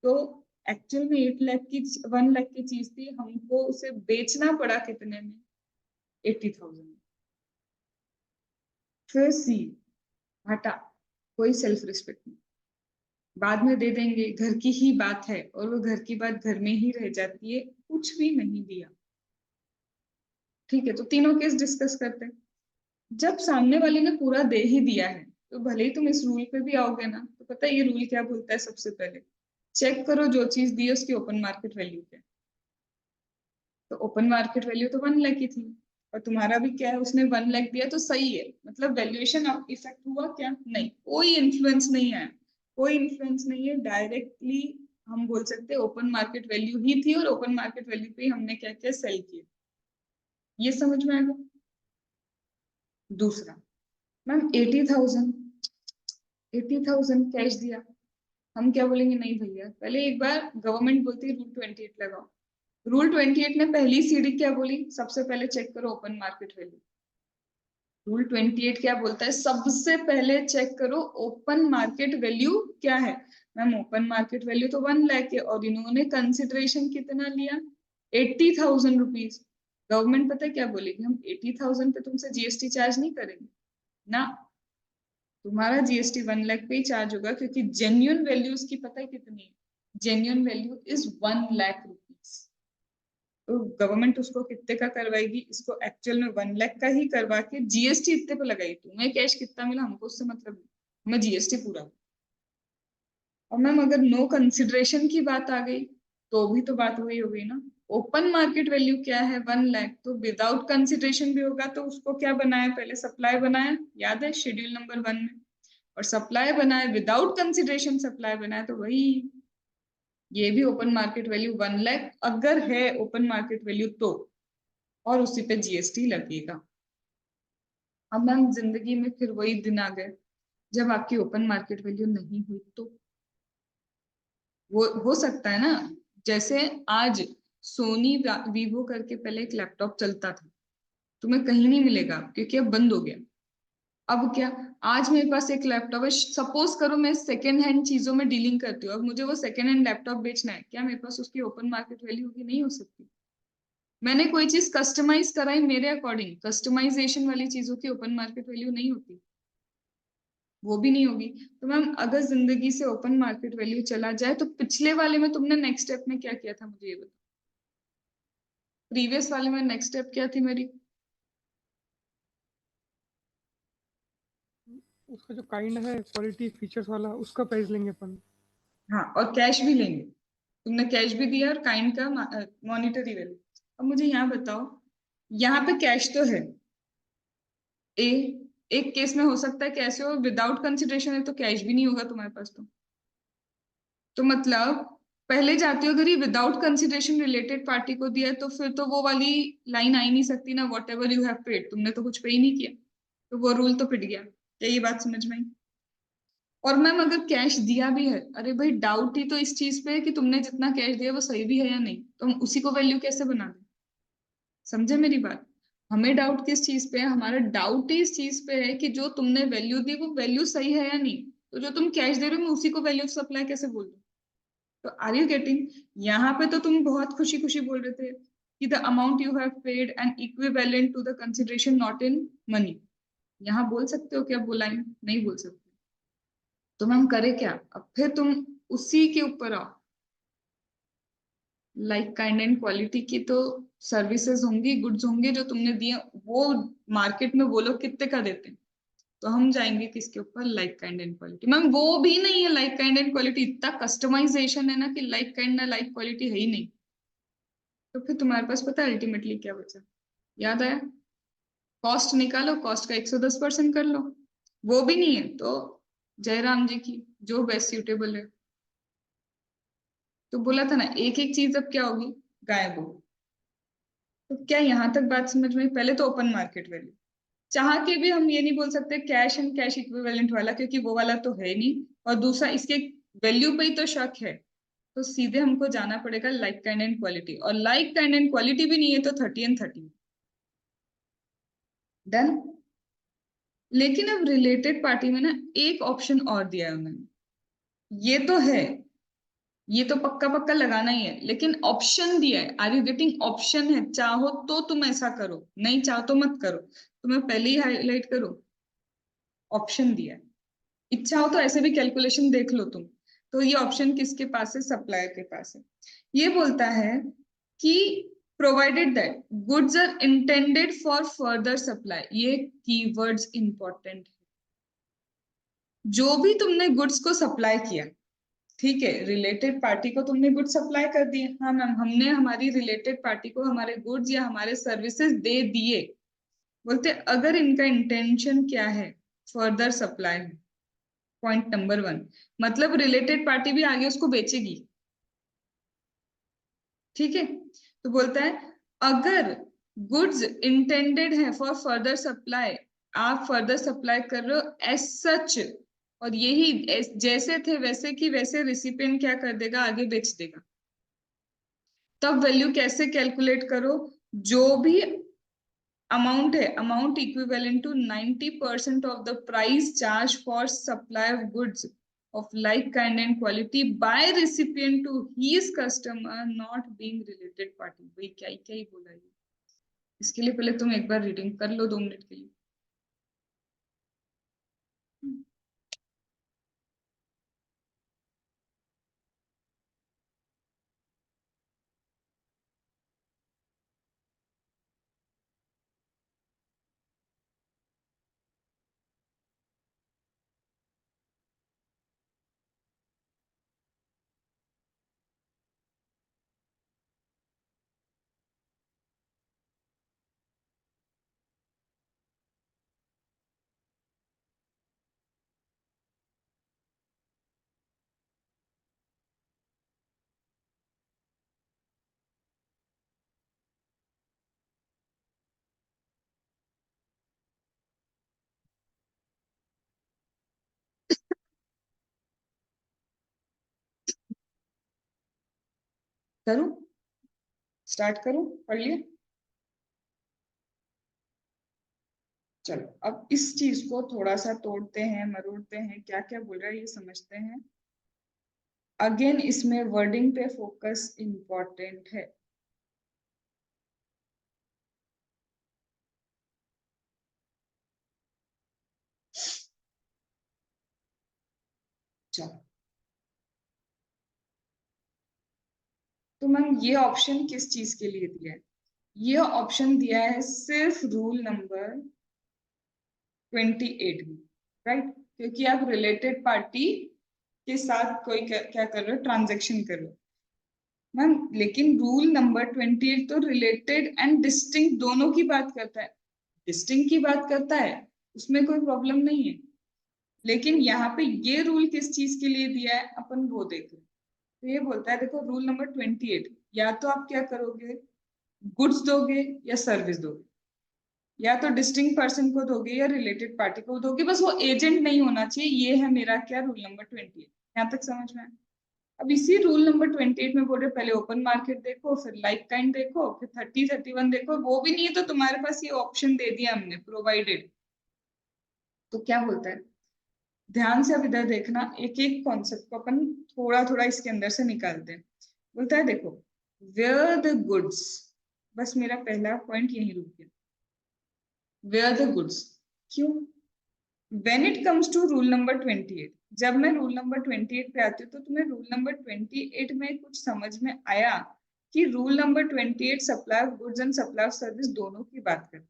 तो एक्चुअल में 8 लाख की 1 लाख की चीज थी, हमको उसे बेचना पड़ा कितने में, 80,000। फिर सी, हटा, कोई सेल्फ रिस्पेक्ट नहीं, बाद में दे देंगे, घर की ही बात है और वो घर की बात घर में ही रह जाती है, कुछ भी नहीं दिया। ठीक है, तो तीनों केस डिस्कस करते हैं। जब सामने वाले ने पूरा दे ही दिया है, तो भले ही तुम इस रूल पे भी आओगे ना, तो पता है ये रूल क्या बोलता है, सबसे पहले चेक करो जो चीज दी है उसकी ओपन मार्केट वैल्यू क्या है। तो ओपन मार्केट वैल्यू तो 1 लाख की थी, और तुम्हारा भी क्या है, उसने 1 लाख दिया तो सही है, मतलब वैल्यूएशन इफेक्ट हुआ क्या, नहीं, कोई इन्फ्लुएंस नहीं आया, कोई इन्फ्लुएंस नहीं है, डायरेक्टली हम बोल सकते हैं ओपन मार्केट वैल्यू ही थी, और ओपन मार्केट वैल्यू पे ही हमने क्या किया, सेल किया। ये समझ में आएगा। दूसरा, मैम 80,000 कैश दिया, हम क्या बोलेंगे, नहीं भैया, पहले एक बार गवर्नमेंट बोलती है रूल 28 लगाओ। रूल 28 ने पहली सीढ़ी क्या बोली, सबसे पहले चेक करो ओपन मार्केट वैल्यू। रूल 28 क्या बोलता है, सबसे पहले चेक करो ओपन मार्केट वैल्यू क्या है। मैम ओपन मार्केट वैल्यू तो 1 लाख है, और इन्होंने कंसिडरेशन कितना लिया, 80,000 रुपीज। गवर्नमेंट पता है क्या बोलेगी, हम 80,000 पे तुमसे जीएसटी चार्ज नहीं करेंगे ना, तुम्हारा जीएसटी 1 लाख पे ही चार्ज होगा, क्योंकि जेन्युइन वैल्यू उसकी पता है कितनी है, genuine value is 1 lakh rupees. तो गवर्नमेंट उसको कितने का करवाएगी, इसको एक्चुअल में 1 लाख का ही करवा के जीएसटी इतने पे लगाई, तुम्हें कैश कितना मिला हमको उससे मतलब नहीं, हमें जीएसटी पूरा। और मैम अगर नो कंसिडरेशन की बात आ गई, तो भी तो बात वही हो गई ना, ओपन मार्केट वैल्यू क्या है, 1 लाख, तो विदाउट कंसिडरेशन भी होगा, तो उसको क्या बनाया, पहले सप्लाई बनाया, याद है शेड्यूल नंबर 1 में, और सप्लाई बनाए विदाउट कंसिडरेशन, सप्लाई बनाए तो वही, ये भी ओपन मार्केट वैल्यू 1 लाख अगर है ओपन मार्केट वैल्यू तो, और उसी पे जीएसटी लगेगा। अब मैम जिंदगी में फिर वही दिन आ गए जब आपकी ओपन मार्केट वैल्यू नहीं हुई, तो वो हो सकता है ना, जैसे आज सोनी वीवो करके पहले एक लैपटॉप चलता था, तुम्हें कहीं नहीं मिलेगा क्योंकि अब बंद हो गया। अब क्या, आज मेरे पास एक लैपटॉप है, सपोज करो मैं सेकेंड हैंड चीजों में डीलिंग करती हूँ, अब मुझे वो सेकेंड हैंड लैपटॉप बेचना है, क्या मेरे पास उसकी ओपन मार्केट वैल्यू होगी, नहीं हो सकती। मैंने कोई चीज कस्टमाइज कराई मेरे अकॉर्डिंग, कस्टमाइजेशन वाली चीजों की ओपन मार्केट वैल्यू नहीं होती, वो भी नहीं होगी। तो मैम अगर जिंदगी से ओपन मार्केट वैल्यू चला जाए, तो पिछले वाले में तुमने नेक्स्ट स्टेप में क्या किया था, मुझे ये बताओ, प्रीवियस वाले में नेक्स्ट स्टेप क्या थी मेरी। उसका जो काइंड है क्वालिटी फीचर्स वाला उसका प्राइस लेंगे अपन। हाँ, और कैश भी लेंगे, तुमने कैश भी दिया और काइंड का मॉनिटरी वैल्यू। अब मुझे यहाँ बताओ, यहाँ पे कैश तो है, ए एक केस में हो सकता है कैसे हो, विदाउट कंसिडरेशन है तो कैश भी नहीं होगा तुम्हारे पास। तो मतलब पहले जाते हो, अगर ये विदाउट कंसिडरेशन रिलेटेड पार्टी को दिया है तो फिर तो वो वाली लाइन आ ही नहीं सकती ना, what ever you have paid, तुमने तो कुछ पे ही नहीं किया, तो वो रूल तो पिट गया। क्या ये बात समझ में आई? और मैम अगर कैश दिया भी है, अरे भाई डाउट ही तो इस चीज पे है कि तुमने जितना कैश दिया वो सही भी है या नहीं, तो हम उसी को वैल्यू कैसे बना दें? समझे मेरी बात? हमें डाउट किस चीज पे है? हमारा डाउट ही इस चीज पे है कि जो तुमने वैल्यू दी वो वैल्यू सही है या नहीं। तो जो तुम कैश दे रहे हो मैं उसी को वैल्यू ऑफ सप्लाई कैसे बोल दूं? तो आर यू गेटिंग? यहाँ पे तो तुम बहुत खुशी खुशी बोल रहे थे कि the amount you have paid and equivalent to the consideration not in money. यहाँ बोल सकते हो क्या वो लाइन? नहीं बोल सकते। तो मैम करे क्या? अब फिर तुम उसी के ऊपर आओ, लाइक काइंड एंड क्वालिटी की तो सर्विसेज होंगी, गुड्स होंगे जो तुमने दिए, वो मार्केट में वो लोग कितने का देते हैं। तो हम जाएंगे किसके ऊपर? Like kind and quality. Ma'am वो भी नहीं है लाइक काइंड एंड क्वालिटी, इतना कस्टमाइजेशन है ना कि लाइक काइंड ना लाइक क्वालिटी है ही नहीं। तो फिर तुम्हारे पास पता है अल्टीमेटली क्या बचा? याद आया? कॉस्ट निकालो, कॉस्ट का 110% कर लो। वो भी नहीं है तो जयराम जी की जो बेस्ट सूटेबल है। तो बोला था ना एक एक चीज अब क्या होगी? गायब होगी। तो क्या यहाँ तक बात समझ में आई? पहले तो ओपन मार्केट वैल्यू, चाह के भी हम ये नहीं बोल सकते कैश एंड कैश इक्विवेलेंट वाला, क्योंकि वो वाला तो है नहीं, और दूसरा इसके वैल्यू पे ही तो शक है। तो सीधे हमको जाना पड़ेगा लाइक काइंड एंड क्वालिटी, और लाइक काइंड एंड क्वालिटी भी नहीं है तो 30 एंड 30। डन। लेकिन अब रिलेटेड पार्टी में ना एक ऑप्शन और दिया है उन्होंने, ये तो है, ये तो पक्का पक्का लगाना ही है, लेकिन ऑप्शन दिया है। Are you getting? ऑप्शन है, चाहो तो तुम ऐसा करो, नहीं चाहो तो मत करो। तो मैं पहले ही हाईलाइट करूं, ऑप्शन दिया है। इच्छा हो तो ऐसे भी कैलकुलेशन देख लो तुम। तो ये ऑप्शन किसके पास है? सप्लायर के पास है। ये बोलता है कि provided that goods are intended for further supply, ये कीवर्ड्स इंपॉर्टेंट है। जो भी तुमने गुड्स को सप्लाई किया, ठीक है, रिलेटेड पार्टी को तुमने गुड्स सप्लाई कर दिए, हाँ मैम हमने हमारी रिलेटेड पार्टी को हमारे गुड्स या हमारे सर्विसेज दे दिए। बोलते अगर इनका इंटेंशन क्या है? Further supply. पॉइंट नंबर 1, मतलब रिलेटेड पार्टी भी आगे उसको बेचेगी, ठीक है। तो बोलता है अगर गुड्स इंटेंडेड है फॉर फर्दर सप्लाई, आप फर्दर सप्लाई कर रहे हो एज सच, और यही जैसे थे वैसे की वैसे रिसिपिएंट क्या कर देगा? आगे बेच देगा। तब वैल्यू कैसे कैलकुलेट करो? जो भी अमाउंट है, amount equivalent to 90% of the price charge for supply of goods of like kind and quality by recipient to his customer not being related party। भाई क्या ही बोला ये? इसके लिए पहले तुम एक बार रीडिंग कर लो 2 मिनट के लिए। करूं? स्टार्ट करूं? पढ़ लिया? चलो अब इस चीज को थोड़ा सा तोड़ते हैं, मरोड़ते हैं, क्या क्या बोल रहा है ये समझते हैं। अगेन इसमें वर्डिंग पे फोकस इंपॉर्टेंट है। चलो, तो मैम ये ऑप्शन किस चीज के लिए दिया है? ये ऑप्शन दिया है सिर्फ रूल नंबर 28 में, राइट? क्योंकि आप रिलेटेड पार्टी के साथ कोई क्या कर रहे हो? ट्रांजेक्शन कर रहे हो। मैम लेकिन रूल नंबर 28 तो रिलेटेड एंड डिस्टिंक्ट दोनों की बात करता है, डिस्टिंक्ट की बात करता है, उसमें कोई प्रॉब्लम नहीं है। लेकिन यहाँ पे ये रूल किस चीज के लिए दिया है अपन वो देख रहे हैं। तो ये बोलता है देखो रूल नंबर 28, या तो आप क्या करोगे, गुड्स दोगे या सर्विस दोगे, या तो डिस्टिंक्ट पर्सन को दोगे या रिलेटेड पार्टी को दोगे, बस वो एजेंट नहीं होना चाहिए। ये है मेरा क्या रूल नंबर 28। यहाँ तक समझ में आया? अब इसी रूल नंबर 28 में बोल रहे पहले ओपन मार्केट देखो, फिर लाइक काइंड देखो, फिर 30-31 देखो, वो भी नहीं है तो तुम्हारे पास ये ऑप्शन दे दिया हमने प्रोवाइडेड। तो क्या बोलता है, ध्यान से अब इधर देखना, एक एक कॉन्सेप्ट को अपन थोड़ा थोड़ा इसके अंदर से निकालते हैं। बोलता है देखो वेयर द गुड्स, बस मेरा पहला पॉइंट यही रुक गया, वेयर द गुड्स। क्यों? When it comes to rule number 28, जब मैं रूल नंबर 28 पे आती हूँ तो तुम्हें रूल नंबर 28 में कुछ समझ में आया कि rule number 28 supply of goods and supply of service दोनों की बात करता है।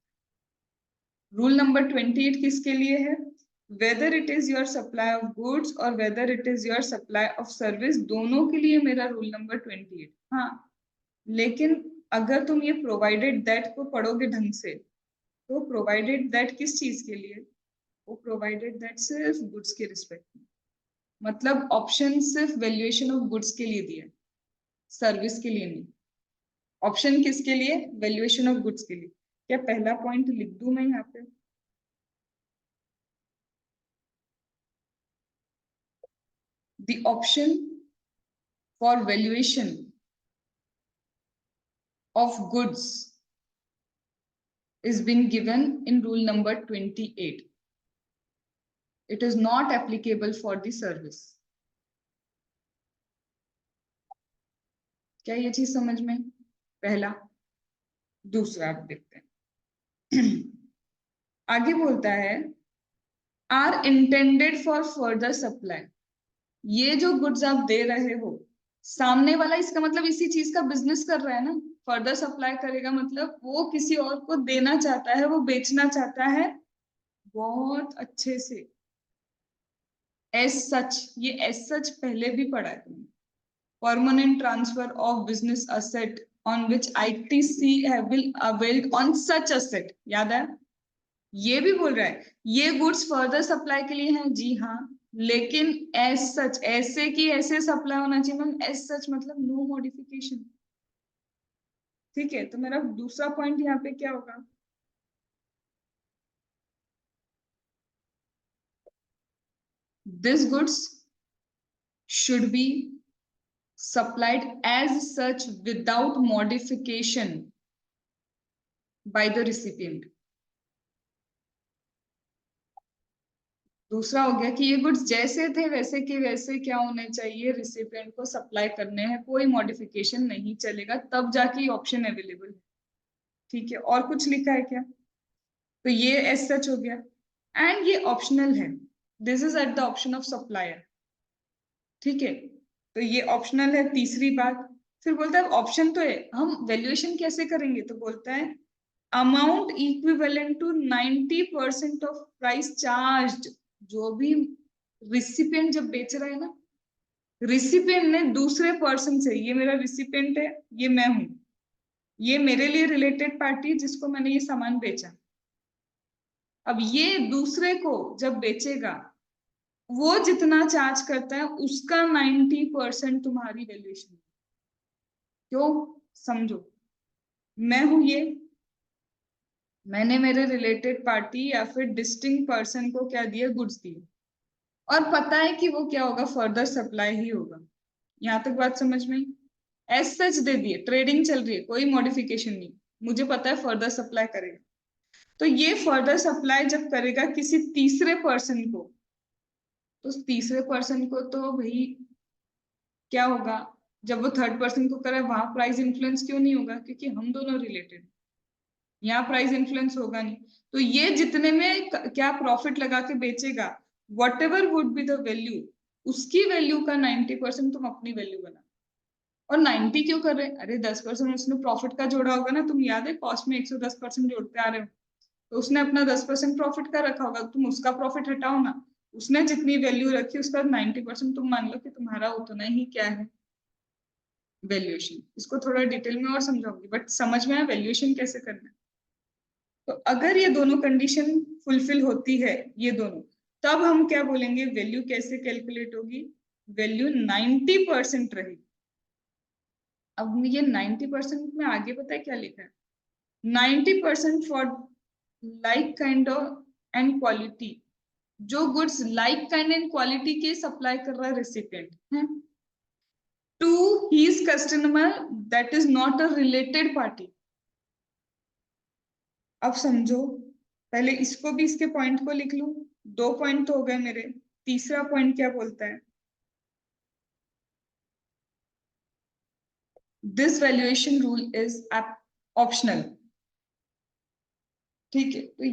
रूल नंबर 28 किसके लिए है, whether it is your supply of goods और whether it is your supply of service, दोनों के लिए मेरा रूल नंबर 28। हाँ लेकिन अगर तुम ये प्रोवाइडेड दैट को पढ़ोगे ढंग से, तो प्रोवाइडेड दैट किस चीज के लिए, वो प्रोवाइडेड दैट सिर्फ गुड्स के रिस्पेक्ट में, मतलब ऑप्शन सिर्फ वैल्यूएशन ऑफ गुड्स के लिए दिया है, सर्विस के लिए नहीं। ऑप्शन किसके लिए, वैल्यूएशन ऑफ गुड्स के लिए। क्या पहला पॉइंट लिख दूं मैं यहाँ पे, the option for valuation of goods is been given in rule number 28. It is not applicable for the service. क्या ये चीज समझ में, पहला। दूसरा आप देखते हैं आगे बोलता है are intended for further supply. ये जो गुड्स आप दे रहे हो, सामने वाला इसका मतलब इसी चीज का बिजनेस कर रहा है ना, फर्दर सप्लाई करेगा मतलब वो किसी और को देना चाहता है, वो बेचना चाहता है बहुत अच्छे से। एज सच, ये एज सच पहले भी पढ़ा है तुमने, permanent transfer of business asset on which ITC will availed on such asset, याद है? ये भी बोल रहा है ये गुड्स फर्दर सप्लाई के लिए हैं, जी हाँ, लेकिन एज सच, ऐसे की ऐसे सप्लाई होना चाहिए मैम। एज सच मतलब नो मॉडिफिकेशन। ठीक है, तो मेरा दूसरा पॉइंट यहाँ पे क्या होगा, this goods should be supplied as such without modification by the recipient। दूसरा हो गया कि ये गुड्स जैसे थे वैसे के वैसे क्या होने चाहिए, रिसिपिएंट को सप्लाई करने हैं, कोई मॉडिफिकेशन नहीं चलेगा, तब जाके ये ऑप्शन अवेलेबल है। ठीक है, और कुछ लिखा है क्या? तो ये एज सच हो गया, एंड ये ऑप्शनल है, this is at the option of supplier. ठीक है, तो ये ऑप्शनल है, तीसरी बात। फिर बोलता है ऑप्शन तो है, हम वैल्यूएशन कैसे करेंगे, तो बोलता है amount equivalent to 90% of price charged. जो भी रिसिपिएंट जब बेच रहा है ना, रिसिपिएंट ने दूसरे पर्सन से, ये मेरा रिसिपिएंट है, ये मैं हूं, ये मेरे लिए रिलेटेड पार्टी जिसको मैंने ये सामान बेचा, अब ये दूसरे को जब बेचेगा वो जितना चार्ज करता है उसका 90% तुम्हारी वैल्यूएशन। क्यों? समझो, मैं हूं ये, मैंने मेरे रिलेटेड पार्टी या फिर डिस्टिंक्ट पर्सन को क्या दिया, गुड्स दिए, और पता है कि वो क्या होगा, फर्दर सप्लाई ही होगा। यहाँ तक बात समझ में? एज सच दे दिए, ट्रेडिंग चल रही है, कोई मॉडिफिकेशन नहीं, मुझे पता है फर्दर सप्लाई करेगा। तो ये फर्दर सप्लाई जब करेगा किसी तीसरे पर्सन को, तो उस तीसरे पर्सन को तो भाई क्या होगा, जब वो थर्ड पर्सन को करे वहां प्राइस इन्फ्लुएंस क्यों नहीं होगा, क्योंकि हम दोनों रिलेटेड, यहाँ प्राइस इन्फ्लुएंस होगा नहीं। तो ये जितने में क्या प्रॉफिट लगा के बेचेगा, what ever would be the value, उसकी वैल्यू का 90% तुम अपनी वैल्यू बना। और 90 क्यों कर रहे हैं, अरे 10% उसने प्रॉफिट का जोड़ा होगा ना, तुम याद है कॉस्ट में 110% जोड़ते आ रहे हो, तो उसने अपना 10% प्रॉफिट का रखा होगा, तुम उसका प्रॉफिट हटाओ ना, उसने जितनी वैल्यू रखी उसका 90% तुम मान लो कि तुम्हारा उतना ही क्या है, वैल्यूएशन। इसको थोड़ा डिटेल में और समझाऊंगी, बट समझ में आया वैल्यूएशन कैसे करना है। तो अगर ये दोनों कंडीशन फुलफिल होती है, ये दोनों, तब हम क्या बोलेंगे, वैल्यू कैसे कैलकुलेट होगी, वैल्यू 90% रहेगी। अब ये 90% में आगे पता है क्या लिखा है, 90% for like kind of and quality, जो goods like kind and quality के सप्लाई कर रहा है रेसिपिएंट है, to his customer that is not a related party. अब समझो, पहले इसको भी, इसके पॉइंट को लिख लूं, 2 पॉइंट तो हो गए मेरे। तीसरा पॉइंट क्या बोलता है, this valuation rule is optional. ठीक है, तो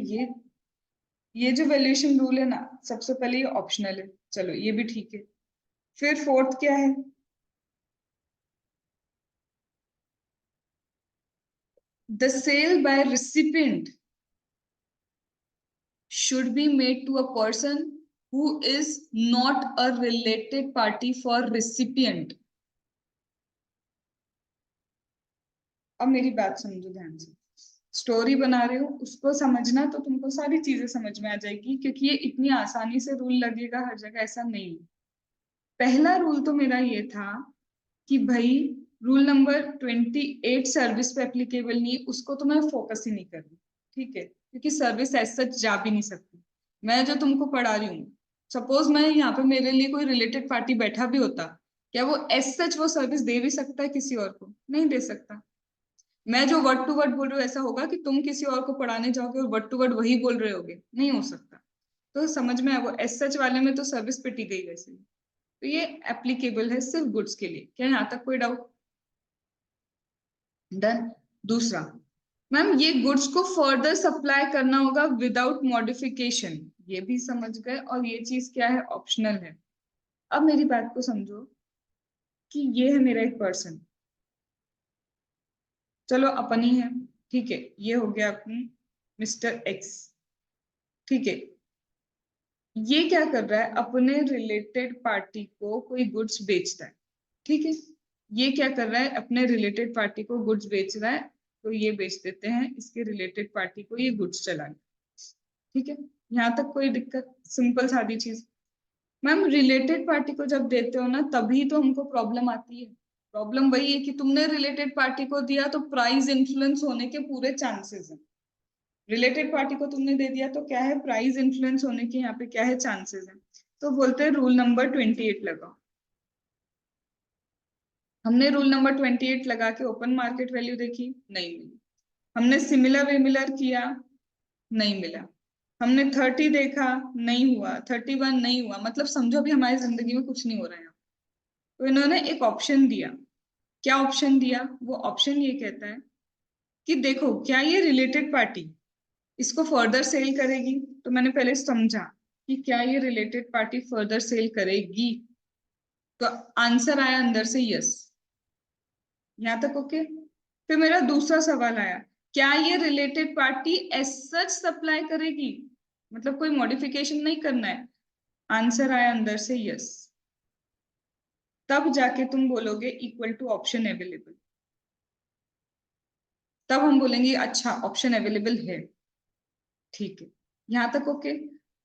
ये जो वैल्यूएशन रूल है ना, सबसे पहले ये ऑप्शनल है, चलो ये भी ठीक है। फिर फोर्थ क्या है, the sale by recipient should be made to a person who is not a related party for recipient। अब मेरी बात समझो ध्यान से, स्टोरी बना रहे हो, उसको समझना तो तुमको सारी चीजें समझ में आ जाएगी, क्योंकि ये इतनी आसानी से रूल लगेगा हर जगह ऐसा नहीं है। पहला रूल तो मेरा ये था कि भाई रूल नंबर 28 सर्विस पे एप्लीकेबल नहीं, उसको तो मैं फोकस ही नहीं कर रही, ठीक है, क्योंकि सर्विस एज सच जा भी नहीं सकती। मैं जो तुमको पढ़ा रही हूँ, सपोज मैं यहाँ पे मेरे लिए कोई रिलेटेड पार्टी बैठा भी होता, क्या वो एज सच वो सर्विस दे भी सकता है किसी और को? नहीं दे सकता। मैं जो वर्ड टू वर्ड बोल रही हूँ ऐसा होगा कि तुम किसी और को पढ़ाने जाओगे और वर्ड टू वर्ड वही बोल रहे होगे, नहीं हो सकता। तो समझ में है, वो एज सच वाले में तो सर्विस पे टिक गई वैसे ही। तो ये एप्लीकेबल है सिर्फ गुड्स के लिए। क्या यहाँ तक कोई डाउट? डन। दूसरा, मैम ये गुड्स को फर्दर सप्लाई करना होगा विदाउट मॉडिफिकेशन, ये भी समझ गए, और ये चीज क्या है, ऑप्शनल है। अब मेरी बात को समझो कि ये है मेरा एक पर्सन, चलो अपन ही है, ठीक है, ये हो गया अपनी मिस्टर एक्स, ठीक है। ये क्या कर रहा है, अपने रिलेटेड पार्टी को कोई गुड्स बेचता है, ठीक है। ये क्या कर रहा है, अपने रिलेटेड पार्टी को गुड्स बेच रहा है, तो ये बेच देते हैं इसके रिलेटेड पार्टी को, ये गुड्स चला गया, ठीक है। यहाँ तक कोई दिक्कत? सिंपल सादी चीज। मैम रिलेटेड पार्टी को जब देते हो ना, तभी तो हमको प्रॉब्लम आती है। प्रॉब्लम वही है कि तुमने रिलेटेड पार्टी को दिया तो प्राइस इन्फ्लुएंस होने के पूरे चांसेस हैं। रिलेटेड पार्टी को तुमने दे दिया तो क्या है, प्राइस इन्फ्लुएंस होने के यहाँ पे क्या है, चांसेस हैं। तो बोलते हैं रूल नंबर 28 लगाओ। हमने रूल नंबर 28 लगा के ओपन मार्केट वैल्यू देखी, नहीं मिली। हमने सिमिलर विमिलर किया, नहीं मिला। हमने 30 देखा, नहीं हुआ। 31 नहीं हुआ, मतलब समझो अभी हमारी जिंदगी में कुछ नहीं हो रहा है। तो इन्होंने एक ऑप्शन दिया। क्या ऑप्शन दिया? वो ऑप्शन ये कहता है कि देखो क्या ये रिलेटेड पार्टी इसको फर्दर सेल करेगी। तो मैंने पहले समझा कि क्या ये रिलेटेड पार्टी फर्दर सेल करेगी, तो आंसर आया अंदर से यस। यहाँ तक ओके। फिर मेरा दूसरा सवाल आया, क्या ये related party as such supply करेगी, मतलब कोई मॉडिफिकेशन नहीं करना है? आंसर आया अंदर से यस। तब जाके तुम बोलोगे इक्वल टू ऑप्शन अवेलेबल, तब हम बोलेंगे अच्छा ऑप्शन अवेलेबल है, ठीक है। यहाँ तक ओके।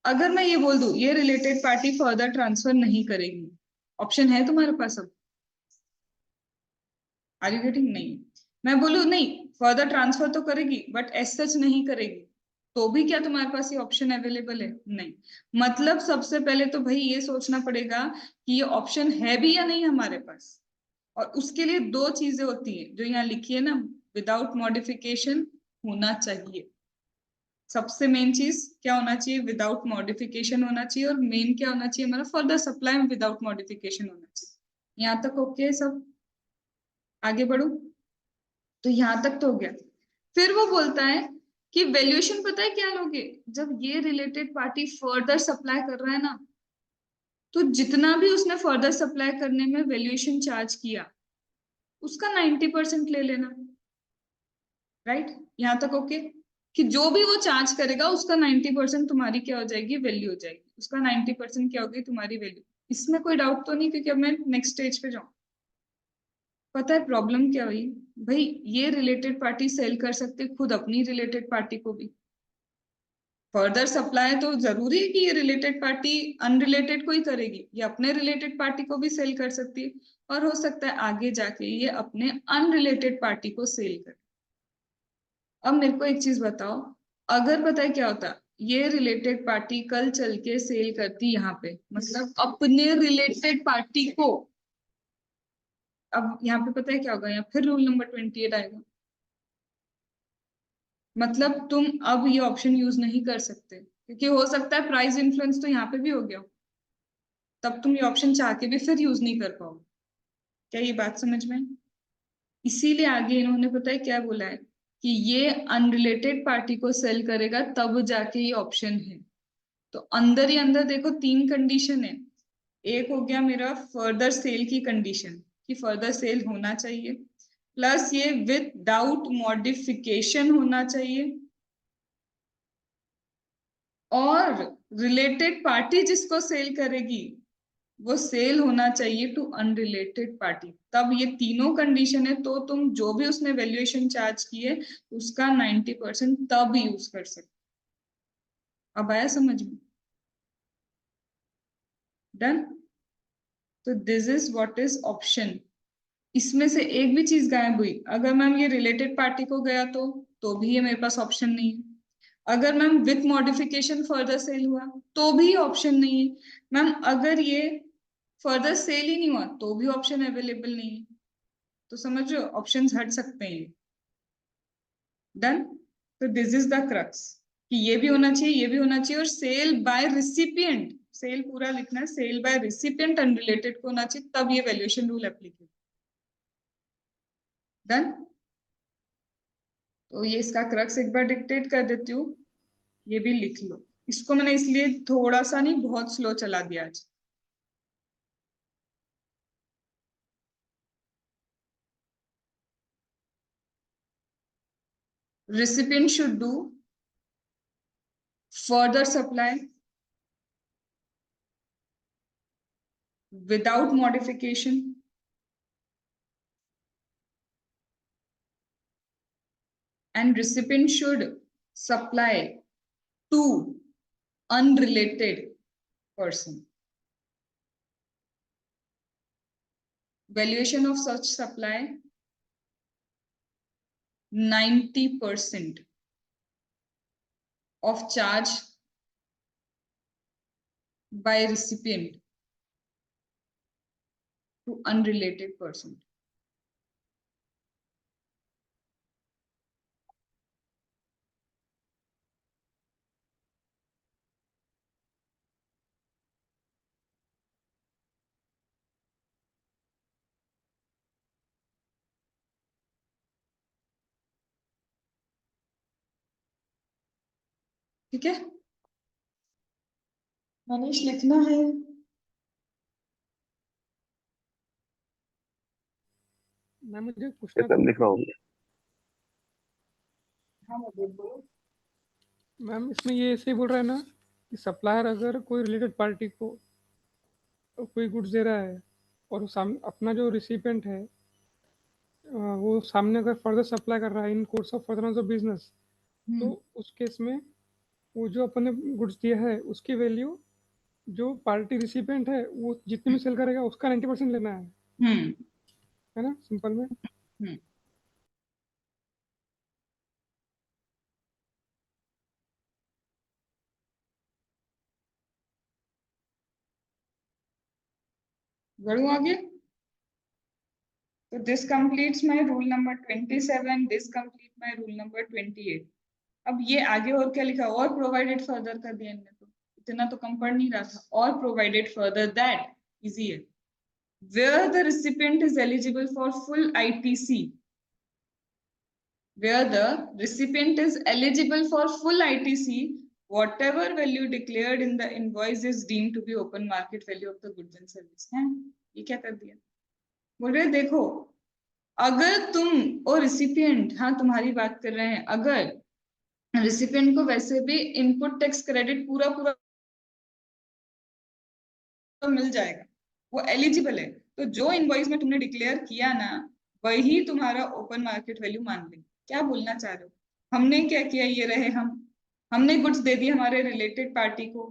अगर मैं ये बोल दूं ये रिलेटेड पार्टी फर्दर ट्रांसफर नहीं करेगी, ऑप्शन है तुम्हारे पास अब? Are you getting? नहीं। मैं बोलूं नहीं फर्दर ट्रांसफर तो करेगी बट एज सच नहीं करेगी, तो भी क्या तुम्हारे पास ये ऑप्शन अवेलेबल है? नहीं। मतलब सबसे पहले तो भाई ये सोचना पड़ेगा कि ये ऑप्शन है भी या नहीं हमारे पास। और उसके लिए दो चीजें होती है जो यहाँ लिखी है ना, विदाउट मॉडिफिकेशन होना चाहिए। सबसे मेन चीज क्या होना चाहिए, विदाउट मॉडिफिकेशन होना चाहिए। और मेन क्या होना चाहिए हमारा, फर्दर सप्लाई में विदाउट मॉडिफिकेशन होना चाहिए। यहाँ तक ओके सब? आगे बढ़ू। तो यहाँ तक तो हो गया। फिर वो बोलता है कि वैल्यूएशन पता है क्या लोगे, जब ये रिलेटेड पार्टी फर्दर सप्लाई कर रहा है ना, तो जितना भी उसने फर्दर सप्लाई करने में वैल्यूएशन चार्ज किया उसका 90% ले लेना, राइट? यहाँ तक ओके कि जो भी वो चार्ज करेगा उसका 90% तुम्हारी क्या हो जाएगी, वैल्यू हो जाएगी। उसका 90% क्या होगी, तुम्हारी वैल्यू। इसमें कोई डाउट तो नहीं? क्योंकि अब मैं नेक्स्ट स्टेज पे जाऊं। पता है प्रॉब्लम क्या हुई भाई, ये रिलेटेड पार्टी सेल कर सकते खुद अपनी रिलेटेड पार्टी को भी। फर्दर सप्लाई तो जरूरी है कि ये रिलेटेड पार्टी अनरिलेटेड को ही करेगी, ये अपने रिलेटेड पार्टी को भी सेल कर सकती है, और हो सकता है आगे जाके ये अपने अनरिलेटेड पार्टी को सेल करे। अब मेरे को एक चीज बताओ, अगर पता है क्या होता, ये रिलेटेड पार्टी कल चल के सेल करती यहाँ पे, मतलब अपने रिलेटेड पार्टी को, अब यहाँ पे पता है क्या होगा, यहाँ फिर रूल नंबर 28 आएगा। मतलब तुम अब ये ऑप्शन यूज नहीं कर सकते, क्योंकि हो सकता है प्राइस इन्फ्लुएंस तो यहाँ पे भी हो गया हो, तब तुम ये ऑप्शन चाह के भी फिर यूज नहीं कर पाओगे। क्या ये बात समझ में? इसीलिए आगे इन्होंने पता है क्या बोला है, कि ये अनरिलेटेड पार्टी को सेल करेगा तब जाके ये ऑप्शन है। तो अंदर ही अंदर देखो 3 कंडीशन है। एक हो गया मेरा फर्दर सेल की कंडीशन, कि फर्दर सेल होना चाहिए, प्लस ये विदाउट मॉडिफिकेशन होना चाहिए, और रिलेटेड पार्टी जिसको सेल करेगी वो सेल होना चाहिए टू अनरिलेटेड पार्टी। तब ये तीनों कंडीशन है तो तुम जो भी उसने वैल्यूएशन चार्ज किए उसका 90% तब यूज कर सकते। अब आया समझ में? डन। तो this is what is option. इसमें से एक भी चीज गायब हुई, अगर मैम ये रिलेटेड पार्टी को गया तो भी ये मेरे पास ऑप्शन नहीं है। अगर ma'am with modification further sale हुआ तो भी ऑप्शन नहीं है। मैम अगर ये फर्दर सेल ही नहीं हुआ तो भी ऑप्शन अवेलेबल नहीं है। तो समझ रहे हो, ऑप्शंस हट सकते हैं। डन। तो दिस इज द क्रक्स, कि ये भी होना चाहिए, ये भी होना चाहिए, और सेल बाय रिसिपिएंट, सेल पूरा लिखना है, सेल बाय रिसिपिएंट अनरिलेटेड को होना चाहिए, तब ये वैल्यूएशन रूल एप्लीकेबल। डन। तो ये इसका क्रक्स एक बार डिक्टेट कर देती हूँ, ये भी लिख लो। इसको मैंने इसलिए थोड़ा सा नहीं बहुत स्लो चला दिया आज। recipient should do further supply without modification and recipient should supply to unrelated person. Valuation of such supply 90% of charge by recipient to unrelated person. ठीक है, मनीष लिखना है। मैं मुझे पूछना सब लिख रहा हूँ। हाँ बोलो। मैम इसमें ये ऐसे ही बोल रहा है ना कि सप्लायर अगर कोई रिलेटेड पार्टी को कोई गुड्स दे रहा है और अपना जो रिसिपेंट है वो सामने अगर फर्दर सप्लाई कर रहा है in course of furtherance of business, तो उस केस में वो जो अपन ने गुड्स दिया है उसकी वैल्यू जो पार्टी रिसिपेंट है वो जितने में सेल करेगा उसका 90% लेना है ना, सिंपल में। बढ़ू आगे। So this completes my rule number 27. This complete my rule number 28. अब ये आगे और क्या लिखा, और प्रोवाइडेड फर्दर कर दिया इनने, तो इतना तो कम पढ़ नहीं रहा था। और प्रोवाइडेड फर्दर दैट इजी है, where the recipient is eligible for full ITC, where the recipient is eligible for full ITC, whatever value declared in the invoice is deemed to be open market value of the goods and service। है ये क्या कर दिया, बोल रहे देखो अगर तुम और रिसिपिएंट, हाँ तुम्हारी बात कर रहे हैं, अगर रिसिपिएंट को वैसे भी इनपुट टैक्स क्रेडिट पूरा पूरा तो मिल जाएगा, वो एलिजिबल है, तो जो इनवॉइस में तुमने डिक्लेयर किया ना वही तुम्हारा ओपन मार्केट वैल्यू मान लेंगे। क्या बोलना चाह रहे हो? हमने क्या किया, ये रहे हमने गुड्स दे दिए हमारे रिलेटेड पार्टी को।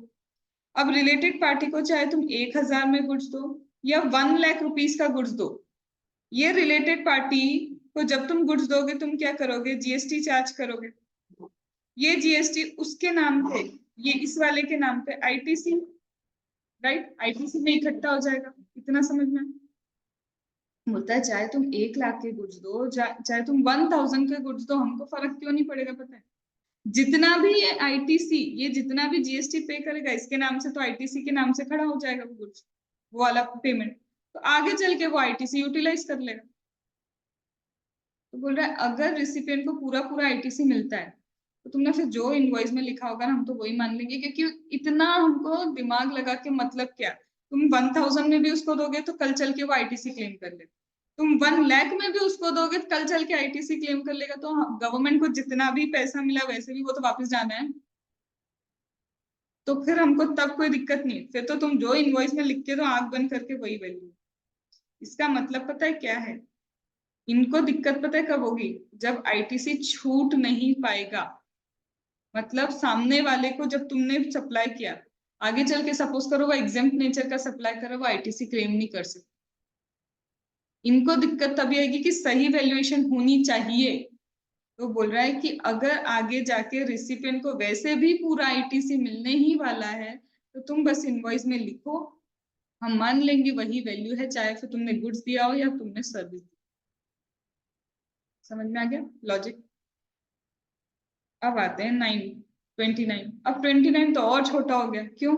अब रिलेटेड पार्टी को चाहे तुम 1,000 में गुड्स दो या 1,00,000 रुपीज का गुड्स दो, ये रिलेटेड पार्टी को जब तुम गुड्स दोगे तुम क्या करोगे, जीएसटी चार्ज करोगे। ये जीएसटी उसके नाम पे, ये इस वाले के नाम पे आईटीसी, राइट, आईटीसी में इकट्ठा हो जाएगा। इतना समझ में बोलता है चाहे तुम 1,00,000 के गुड्स दो चाहे तुम 1,000 के गुड्स दो, हमको फर्क क्यों नहीं पड़ेगा पता है? जितना भी ये आईटीसी, ये जितना भी जीएसटी पे करेगा इसके नाम से, तो आईटीसी के नाम से खड़ा हो जाएगा वो गुड्स, वो वाला पेमेंट, तो आगे चल के वो आईटीसी यूटिलाइज कर लेगा। तो बोल रहा है अगर रिसिपिएंट को पूरा पूरा आईटीसी मिलता है तो तुमने फिर जो इनवॉइस में लिखा होगा ना हम तो वही मान लेंगे, क्योंकि इतना हमको दिमाग लगा के मतलब क्या, तुम 1,000 में भी उसको दोगे तो कल चल के वो आईटीसी क्लेम कर लेगा, तुम 1,00,000 में भी उसको दोगे तो कल चल के आईटीसी क्लेम कर लेगा। तो गवर्नमेंट को जितना भी पैसा मिला वैसे भी वो तो वापस जाना है, तो फिर हमको तब कोई दिक्कत नहीं, फिर तो तुम जो इनवॉइस में लिख के दो आंख बंद करके वही वैल्यू। इसका मतलब पता है क्या है, इनको दिक्कत पता है कब होगी, जब आईटीसी छूट नहीं पाएगा। मतलब सामने वाले को जब तुमने सप्लाई किया, आगे चल के सपोज करो वो एग्जेम्प्ट नेचर का सप्लाई करो, वो आईटीसी क्लेम नहीं कर सकते। इनको दिक्कत तभी आएगी कि सही वैल्यूएशन होनी चाहिए। तो बोल रहा है कि अगर आगे जाके रिसिपिएंट को वैसे भी पूरा आईटीसी मिलने ही वाला है तो तुम बस इनवॉइस में लिखो, हम मान लेंगे वही वैल्यू है, चाहे फिर तुमने गुड्स दिया हो या तुमने सर्विस दी। समझ में आ गया लॉजिक? अब आते हैं 29। अब 29 तो और छोटा हो गया, क्यों?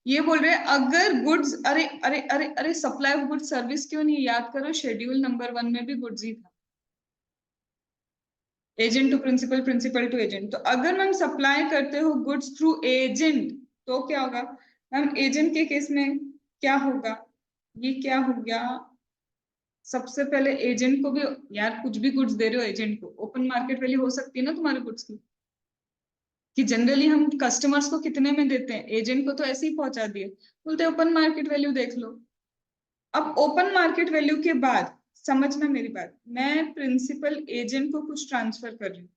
ये बोल रहे हैं अगर गुड्स, अरे अरे अरे अरे सप्लाई ऑफ गुड्स सर्विस क्यों नहीं, याद करो शेड्यूल नंबर 1 में भी गुड्स ही था, agent to principal, principal to agent. तो अगर मैम सप्लाई करते हो गुड्स थ्रू एजेंट तो क्या होगा मैम, एजेंट के केस में क्या होगा, ये क्या हो गया, सबसे पहले एजेंट को भी, यार कुछ भी गुड्स दे रहे हो एजेंट को, ओपन मार्केट वैल्यू हो सकती है ना तुम्हारे गुड्स की, कि जनरली हम कस्टमर्स को कितने में देते हैं, एजेंट को तो ऐसे ही पहुंचा दिए, बोलते ओपन मार्केट वैल्यू देख लो। अब ओपन मार्केट वैल्यू के बाद समझना मेरी बात, मैं प्रिंसिपल एजेंट को कुछ ट्रांसफर कर रही हूँ,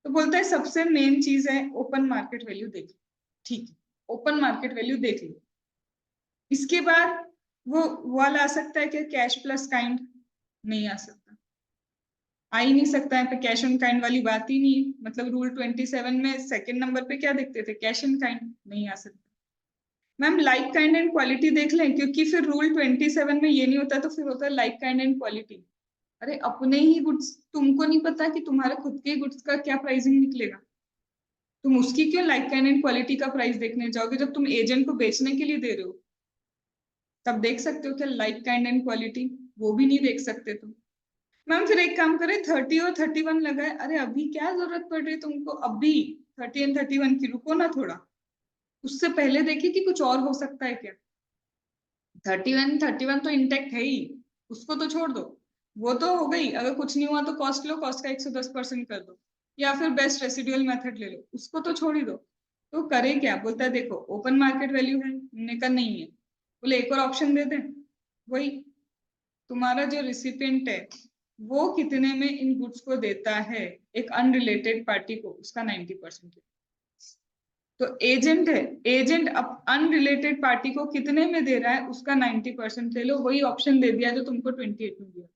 तो बोलता है सबसे मेन चीज है ओपन मार्केट वैल्यू देख लो। ठीक है, ओपन मार्केट वैल्यू देख लो। इसके बाद वो वाला आ सकता है कि कैश प्लस काइंड, नहीं आ सकता, आ ही नहीं सकता है, पे कैश एंड काइंड वाली बात ही नहीं है। मतलब रूल 27 में सेकंड नंबर पे क्या देखते थे, कैश एंड काइंड, नहीं आ सकता। Ma'am like kind and quality देख लें, क्योंकि फिर रूल 27 में ये नहीं होता तो फिर होता है लाइक काइंड एंड क्वालिटी। अरे अपने ही गुड्स, तुमको नहीं पता कि तुम्हारे खुद के गुड्स का क्या प्राइसिंग निकलेगा, तुम उसकी क्यों लाइक काइंड एंड क्वालिटी का प्राइस देखने जाओगे, जब तुम एजेंट को बेचने के लिए दे रहे हो तब देख सकते हो क्या लाइक काइंड एंड क्वालिटी, वो भी नहीं देख सकते तुम। मैम फिर एक काम करें 30 और 31 लगाए, अरे अभी क्या जरूरत पड़ रही है तुमको, अभी 30 एंड 31 की, रुको ना थोड़ा, उससे पहले देखिए कि कुछ और हो सकता है क्या। 31 तो इंटेक्ट है ही, उसको तो छोड़ दो, वो तो हो गई, अगर कुछ नहीं हुआ तो कॉस्ट लो, कॉस्ट का 110% कर दो, या फिर बेस्ट रेसिडुअल मेथड ले लो, उसको तो छोड़ ही दो। तो करे क्या, बोलता है देखो ओपन मार्केट वैल्यू है, हमने कहा नहीं है, बोले एक और ऑप्शन दे दे, वही तुम्हारा जो रिसिपिएंट है वो कितने में इन गुड्स को देता है एक अनरिलेटेड पार्टी को, उसका 90%। तो एजेंट है, एजेंट अब अनरिलेटेड पार्टी को कितने में दे रहा है उसका 90% ले लो, वही ऑप्शन दे दिया जो तुमको 28 में दिया।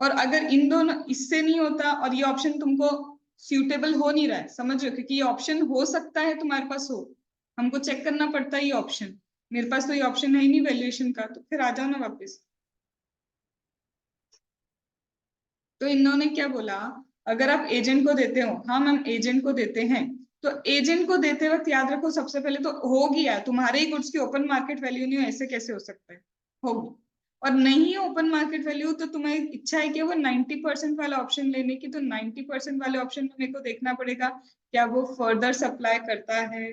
और अगर इन दोनों इससे नहीं होता और ये ऑप्शन तुमको सूटेबल हो नहीं रहा है, समझ रहे हो, क्योंकि ये ऑप्शन हो सकता है तुम्हारे पास हो, हमको चेक करना पड़ता है ये ऑप्शन, मेरे पास तो ये ऑप्शन है ही नहीं वैल्यूएशन का, तो फिर आ जाओ ना वापस। तो इन्होंने क्या बोला, अगर आप एजेंट को देते हो, हाँ मैम एजेंट को देते हैं, तो एजेंट को देते वक्त याद रखो सबसे पहले तो हो गया तुम्हारे ही गुड्स की ओपन मार्केट वैल्यू नहीं हो, ऐसे कैसे हो सकता है, होगी। और नहीं ओपन मार्केट वैल्यू तो तुम्हें इच्छा है कि वो 90% वाला ऑप्शन लेने की, तो 90% वाले ऑप्शन में मेरे को देखना पड़ेगा क्या वो फर्दर सप्लाई करता है,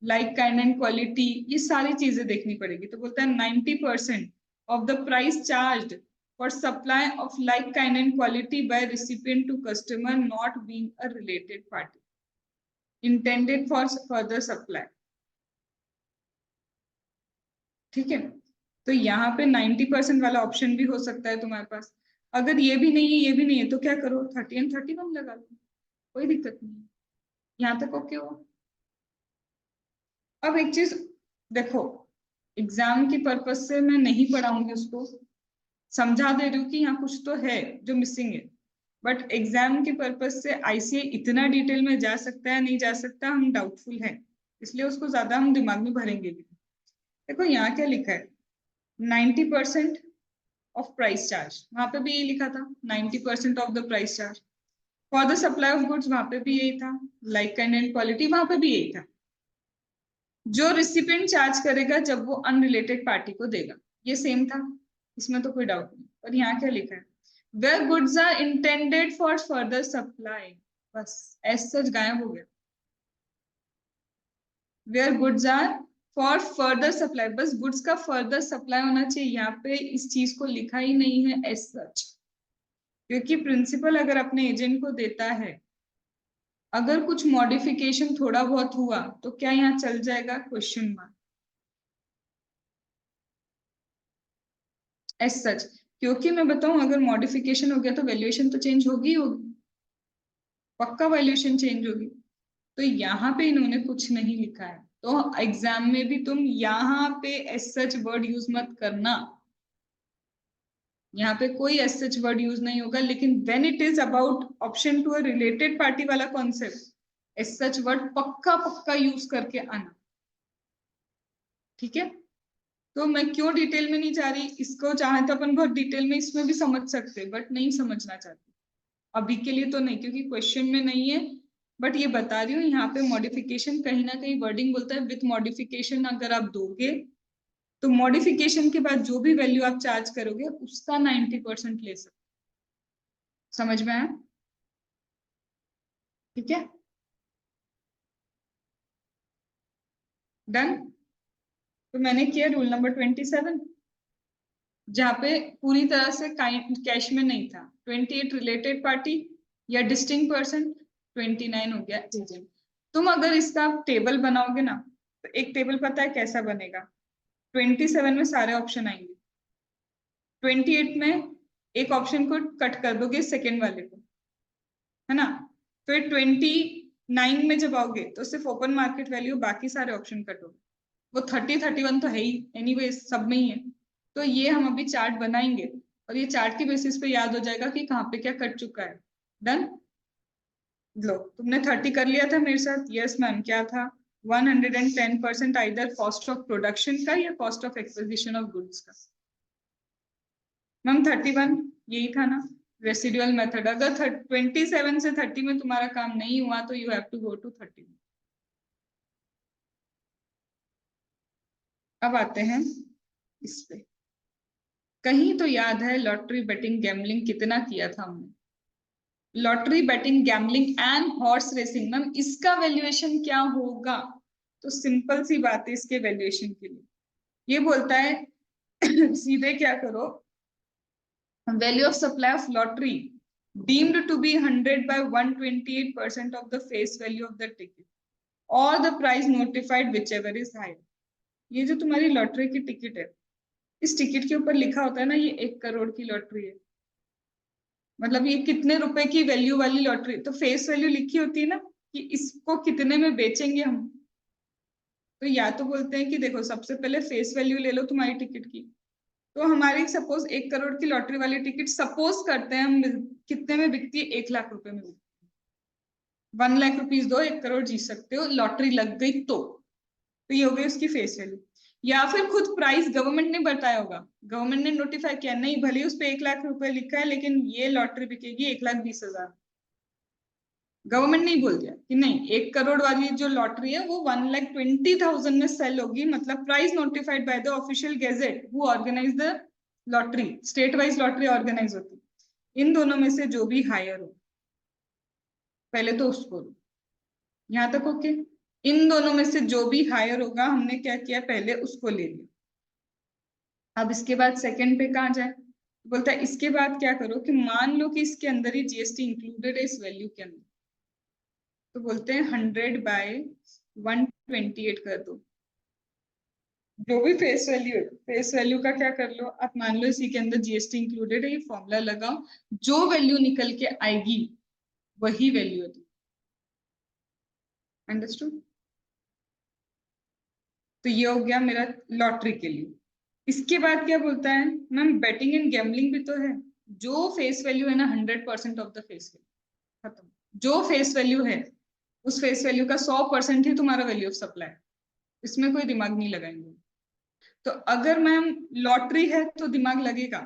लाइक काइंड एंड क्वालिटी, ये सारी चीजें देखनी पड़ेगी। तो बोलता है 90% of the price charged for supply of like kind and quality by recipient to customer not being a related party intended for further supply। ठीक है, तो यहाँ पे 90% वाला ऑप्शन भी हो सकता है तुम्हारे पास। अगर ये भी नहीं है ये भी नहीं है तो क्या करो, 30 और 31 लगा लो, कोई दिक्कत नहीं है। यहाँ तक ओके हो। अब एक चीज देखो, एग्जाम की पर्पज से मैं नहीं पढ़ाऊंगी उसको, समझा दे रही हूँ कि यहाँ कुछ तो है जो मिसिंग है, बट एग्जाम के पर्पज से आईसीए इतना डिटेल में जा सकता है नहीं जा सकता हम डाउटफुल है, इसलिए उसको ज्यादा हम दिमाग में भरेंगे भी। देखो यहाँ क्या लिखा है, 90% ऑफ प्राइस चार्ज, वहां पे भी यही लिखा था 90% of the price charge. For the supply of goods वहां पे भी यही था, लाइक काइंड एंड क्वालिटी वहां पे भी यही था। जो रिसिपिएंट चार्ज करेगा जब वो अनरिलेटेड पार्टी को देगा, ये सेम था, इसमें तो कोई डाउट नहीं। और यहाँ क्या लिखा है, where goods are intended for further supply, बस एज सच गायब हो गया। Where goods are for further supply, बस गुड्स का फर्दर सप्लाई होना चाहिए, यहाँ पे इस चीज को लिखा ही नहीं है एज सच। क्योंकि प्रिंसिपल अगर अपने एजेंट को देता है, अगर कुछ मॉडिफिकेशन थोड़ा बहुत हुआ तो क्या यहाँ चल जाएगा, क्वेश्चन मार्क एज सच। क्योंकि मैं बताऊं अगर मॉडिफिकेशन हो गया तो वैल्यूएशन तो चेंज होगी ही होगी, पक्का वैल्यूएशन चेंज होगी। तो यहाँ पे इन्होंने कुछ नहीं लिखा है, तो एग्जाम में भी तुम यहाँ पे एज सच वर्ड यूज मत करना, यहाँ पे कोई एज सच वर्ड यूज नहीं होगा। लेकिन when it is about option to a related party वाला कॉन्सेप्ट एज सच वर्ड पक्का पक्का यूज करके आना, ठीक है। तो मैं क्यों डिटेल में नहीं जा रही, इसको चाहे तो अपन बहुत डिटेल में इसमें भी समझ सकते, बट नहीं समझना चाहती अभी के लिए तो नहीं, क्योंकि क्वेश्चन में नहीं है। बट ये बता रही हूँ यहाँ पे मॉडिफिकेशन कहीं ना कहीं वर्डिंग बोलता है विथ मॉडिफिकेशन, अगर आप दोगे तो मॉडिफिकेशन के बाद जो भी वैल्यू आप चार्ज करोगे उसका 90% ले सकते, समझ में आया, ठीक है, डन। तो मैंने किया रूल नंबर 27, जहाँ पे पूरी तरह से कैश में नहीं था। 28 रिलेटेड पार्टी या डिस्टिंक्ट पर्सन, 29 हो गया एजेंट। तुम अगर इसका टेबल बनाओगे ना, तो एक टेबल पता है कैसा बनेगा, 27 में सारे ऑप्शन आएंगे, 28 में एक ऑप्शन को कट कर दोगे सेकेंड वाले को, है ना, फिर 29 में जब आओगे तो सिर्फ ओपन मार्केट वैल्यू, बाकी सारे ऑप्शन कट होंगे। वो 30-31 तो है ही एनीवे, सब में ही है। तो ये हम अभी चार्ट बनाएंगे और ये चार्ट के बेसिस पे याद हो जाएगा कि कहाँ पे क्या कट चुका है। डन। लो तुमने 30 कर लिया था मेरे साथ, यस मैम, क्या था 110% आइदर कॉस्ट ऑफ प्रोडक्शन का या cost of acquisition of goods का। मैम 31 यही था ना, रेसिडुअल मेथड। अगर 27 से 30 में तुम्हारा काम नहीं हुआ तो you have to go to 30। अब आते हैं इस पे, कहीं तो याद है लॉटरी बेटिंग गैम्बलिंग कितना किया था हमने, lottery betting gambling and horse racing. Ma'am इसका वैल्यूएशन क्या होगा, तो सिंपल सी बात है इसके वैल्यूएशन के लिए, ये बोलता है सीधे क्या करो, value of supply of lottery deemed to be 100 by 128% of the face value of the ticket or the price notified whichever is higher। ये जो तुम्हारी लॉटरी की टिकट है, इस टिकट के ऊपर लिखा होता है ना ये 1 करोड़ की लॉटरी है, मतलब ये कितने रुपए की वैल्यू वाली लॉटरी, तो फेस वैल्यू लिखी होती है ना कि इसको कितने में बेचेंगे हम। तो या तो बोलते हैं कि देखो सबसे पहले फेस वैल्यू ले लो तुम्हारी टिकट की, तो हमारी सपोज 1 करोड़ की लॉटरी वाली टिकट सपोज करते हैं हम कितने में बिकती है, 1 लाख रुपए में, 1 लाख रुपीज दो 1 करोड़ जीत सकते हो, लॉटरी लग गई तो ये हो गई उसकी फेस वैल्यू। या फिर खुद प्राइस गवर्नमेंट ने बताया होगा, गवर्नमेंट ने नोटिफाई किया, नहीं भले उस पे 1 लाख रुपए लिखा है लेकिन ये लॉटरी बिकेगी 1,20,000। गवर्नमेंट ने बोल दिया कि नहीं 1 करोड़ वाली जो लॉटरी है वो 1,20,000 में सेल होगी, मतलब price notified by the official gazette who organise the lottery, state wise lottery organise होती, इन दोनों में से जो भी हायर हो पहले तो उसको, यहाँ तक ओके। इन दोनों में से जो भी हायर होगा हमने क्या किया, पहले उसको ले लिया। अब इसके बाद सेकंड पे कहाँ जाए, बोलता है इसके बाद क्या करो कि मान लो कि इसके अंदर ही जीएसटी इंक्लूडेड है इस वैल्यू के अंदर, तो बोलते हैं 100 by 128 कर दो, जो भी फेस वैल्यू का क्या कर लो आप, मान लो इसी के अंदर जीएसटी इंक्लूडेड है, ये फॉर्मूला लगाओ, जो वैल्यू निकल के आएगी वही वैल्यू है। अंडरस्टूड? तो ये हो गया मेरा लॉटरी के लिए। इसके बाद क्या बोलता है मैम, बेटिंग एंड गैम्बलिंग भी तो है। जो फेस वैल्यू है ना 100% ऑफ द फेस वैल्यू, खत्म। जो फेस वैल्यू है उस फेस वैल्यू का 100% ही तुम्हारा वैल्यू ऑफ सप्लाई, इसमें कोई दिमाग नहीं लगाएंगे। तो अगर मैम लॉटरी है तो दिमाग लगेगा,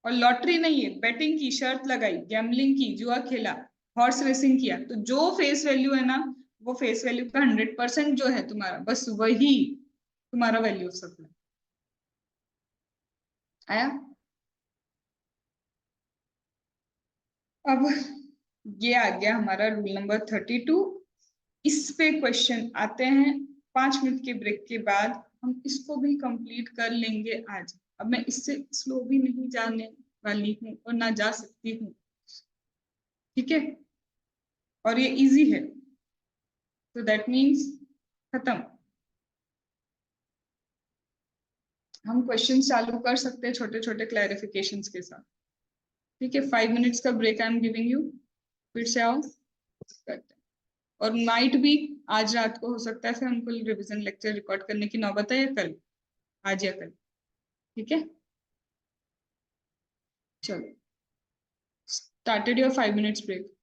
और लॉटरी नहीं है, बेटिंग की शर्त लगाई, गैम्बलिंग की, जुआ खेला, हॉर्स रेसिंग किया, तो जो फेस वैल्यू है ना वो फेस वैल्यू का 100% जो है तुम्हारा, बस वही तुम्हारा वैल्यू ऑफ सप्लाई। आया? अब ये आ गया हमारा रूल नंबर 32। इस पे क्वेश्चन आते हैं 5 मिनट के ब्रेक के बाद, हम इसको भी कंप्लीट कर लेंगे आज। अब मैं इससे स्लो भी नहीं जाने वाली हूँ और ना जा सकती हूँ, ठीक है? और ये इजी है, तो दैट मीन्स खत्म। हम क्वेश्चन चालू कर सकते हैं छोटे छोटे क्लैरिफिकेशंस के साथ, ठीक है? 5 मिनट्स का break I am giving you, फिर से आओ करते हैं। और नाइट भी आज रात को हो सकता है, फिर हमको रिवीजन लेक्चर रिकॉर्ड करने की नौबत है, या कल, आज या कल, ठीक है? चलो, स्टार्टेड योर 5 मिनट्स ब्रेक।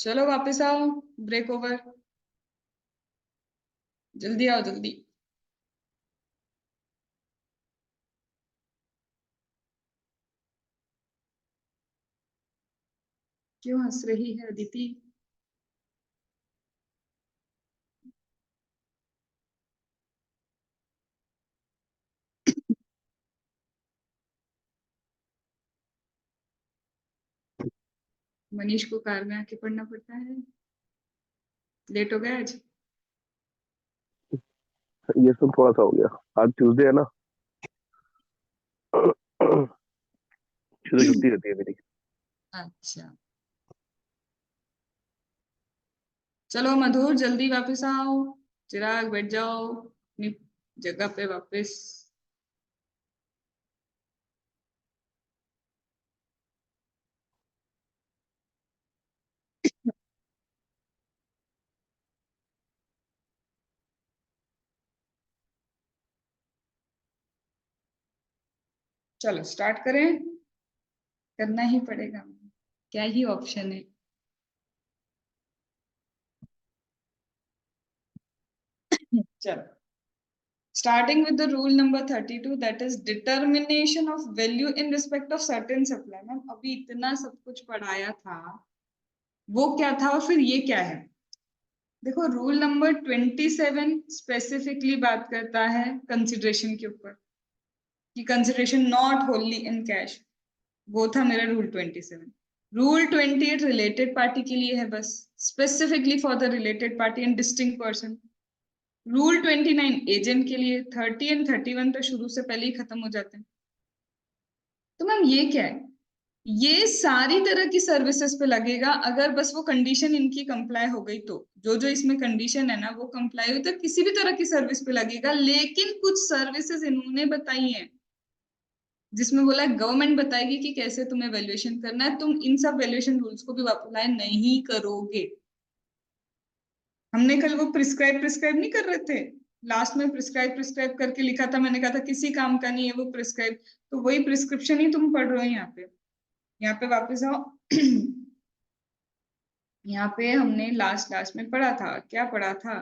चलो वापस आओ, ब्रेक ओवर, जल्दी आओ जल्दी। क्यों हंस रही है अदिति? मनीष को कार में आके पढ़ना पड़ता है, लेट हो गया आज। ये सब थोड़ा सा हो गया, आज ट्यूसडे है ना, छुट्टी रहती है मेरी। अच्छा चलो मधुर जल्दी वापस आओ, चिराग बैठ जाओ अपनी जगह पे वापस। चलो स्टार्ट करें, करना ही पड़ेगा, क्या ही ऑप्शन है। चलो starting with the rule number 32, that is determination of value in respect of certain supply। Ma'am अभी इतना सब कुछ पढ़ाया था, वो क्या था और फिर ये क्या है। देखो रूल नंबर 27 स्पेसिफिकली बात करता है कंसिडरेशन के ऊपर, कि consideration not Holi in cash, वो था मेरा रूल 27। रूल 28 रिलेटेड पार्टी के लिए है, बस specifically for the related party and distinct person. Rule 29 agent के लिए, 30 एंड 31 तो शुरू से पहले ही खत्म हो जाते हैं। तो मैम ये क्या है, ये सारी तरह की सर्विसेज पे लगेगा, अगर बस वो कंडीशन इनकी कंप्लाई हो गई तो। जो जो इसमें कंडीशन है ना वो कंप्लाई हुई तो किसी भी तरह की सर्विस पे लगेगा। लेकिन कुछ सर्विसेज इन्होंने बताई हैं जिसमें बोला गवर्नमेंट बताएगी कि कैसे तुम्हें वैल्यूएशन करना है, तुम इन सब वैल्यूएशन रूल्स को भी अप्लाई नहीं करोगे। हमने कल वो प्रिस्क्राइब नहीं कर रहे थे, लास्ट में प्रिस्क्राइब करके लिखा था, मैंने कहा था किसी काम का नहीं है वो प्रिस्क्राइब, तो वही प्रिस्क्रिप्शन ही तुम पढ़ रहे हो यहाँ पे। यहाँ पे वापस आओ। यहाँ पे हमने लास्ट में पढ़ा था, क्या पढ़ा था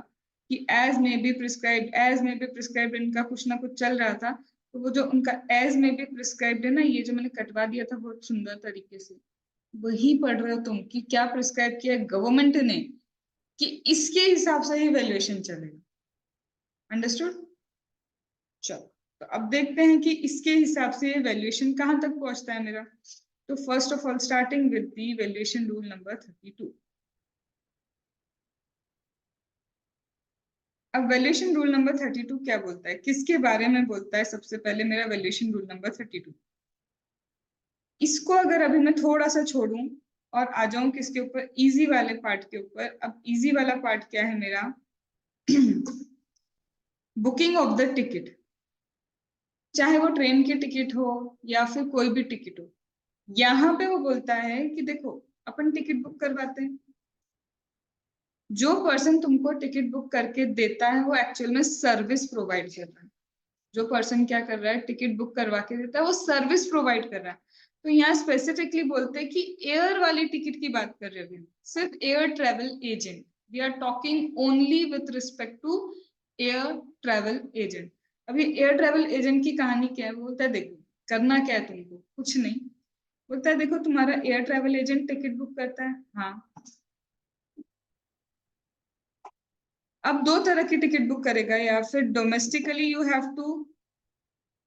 कि एज में बी प्रिस्क्राइब्ड इनका कुछ ना कुछ चल रहा था। तो वो जो उनका एज में बी प्रिस्क्राइब्ड है ना, ये जो मैंने कटवा दिया था बहुत सुंदर तरीके से, वही पढ़ रहे हो तुम कि क्या प्रिस्क्राइब किया गवर्नमेंट ने, कि इसके हिसाब से ही वैल्यूएशन चलेगा। अंडरस्टूड? चलो तो अब देखते हैं कि इसके हिसाब से वैल्यूएशन कहाँ तक पहुंचता है मेरा। तो first of all starting with the valuation rule number 32। अब वैल्यूएशन रूल नंबर 32 क्या बोलता है, किसके बारे में बोलता है? सबसे पहले मेरा वैल्यूएशन रूल नंबर 32, इसको अगर अभी मैं थोड़ा सा छोड़ूं और आ जाऊं किसके ऊपर, इजी वाले पार्ट के ऊपर। अब इजी वाला पार्ट क्या है मेरा? बुकिंग ऑफ द टिकट, चाहे वो ट्रेन की टिकट हो या फिर कोई भी टिकट हो। यहाँ पे वो बोलता है कि देखो अपन टिकट बुक करवाते हैं, जो पर्सन तुमको टिकट बुक करके देता है वो एक्चुअल में सर्विस प्रोवाइड कर रहा है। जो पर्सन क्या कर रहा है, टिकट बुक करवा के देता है, वो सर्विस प्रोवाइड कर रहा है। तो यहाँ स्पेसिफिकली बोलते हैं कि एयर वाली टिकट की बात कर रहे हैं, सिर्फ air travel agent. We are talking only with respect to air travel agent. अभी एयर ट्रेवल एजेंट की कहानी क्या है, वो बोलता है देखो करना क्या है तुमको, कुछ नहीं। बोलता है देखो तुम्हारा air travel agent ticket book करता है, हाँ। अब दो तरह की टिकट बुक करेगा, या फिर domestically you have to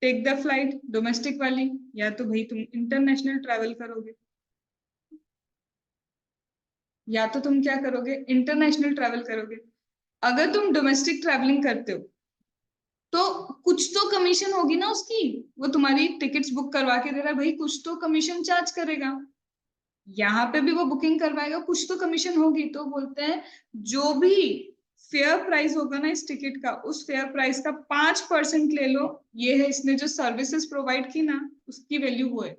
take the flight, domestic वाली, या तो भाई तुम इंटरनेशनल ट्रैवल करोगे, या तो तुम क्या करोगे, इंटरनेशनल ट्रैवल करोगे। अगर तुम डोमेस्टिक ट्रैवलिंग करते हो तो कुछ तो कमीशन होगी ना उसकी, वो तुम्हारी टिकट्स बुक करवा के दे रहा है भाई, कुछ तो कमीशन चार्ज करेगा। यहाँ पे भी वो बुकिंग करवाएगा, कुछ तो कमीशन होगी। तो बोलते हैं जो भी फेयर प्राइस होगा ना इस टिकट का, उस फेयर प्राइस का 5% ले लो, ये है इसने जो सर्विसेज प्रोवाइड की ना उसकी वैल्यू वो है।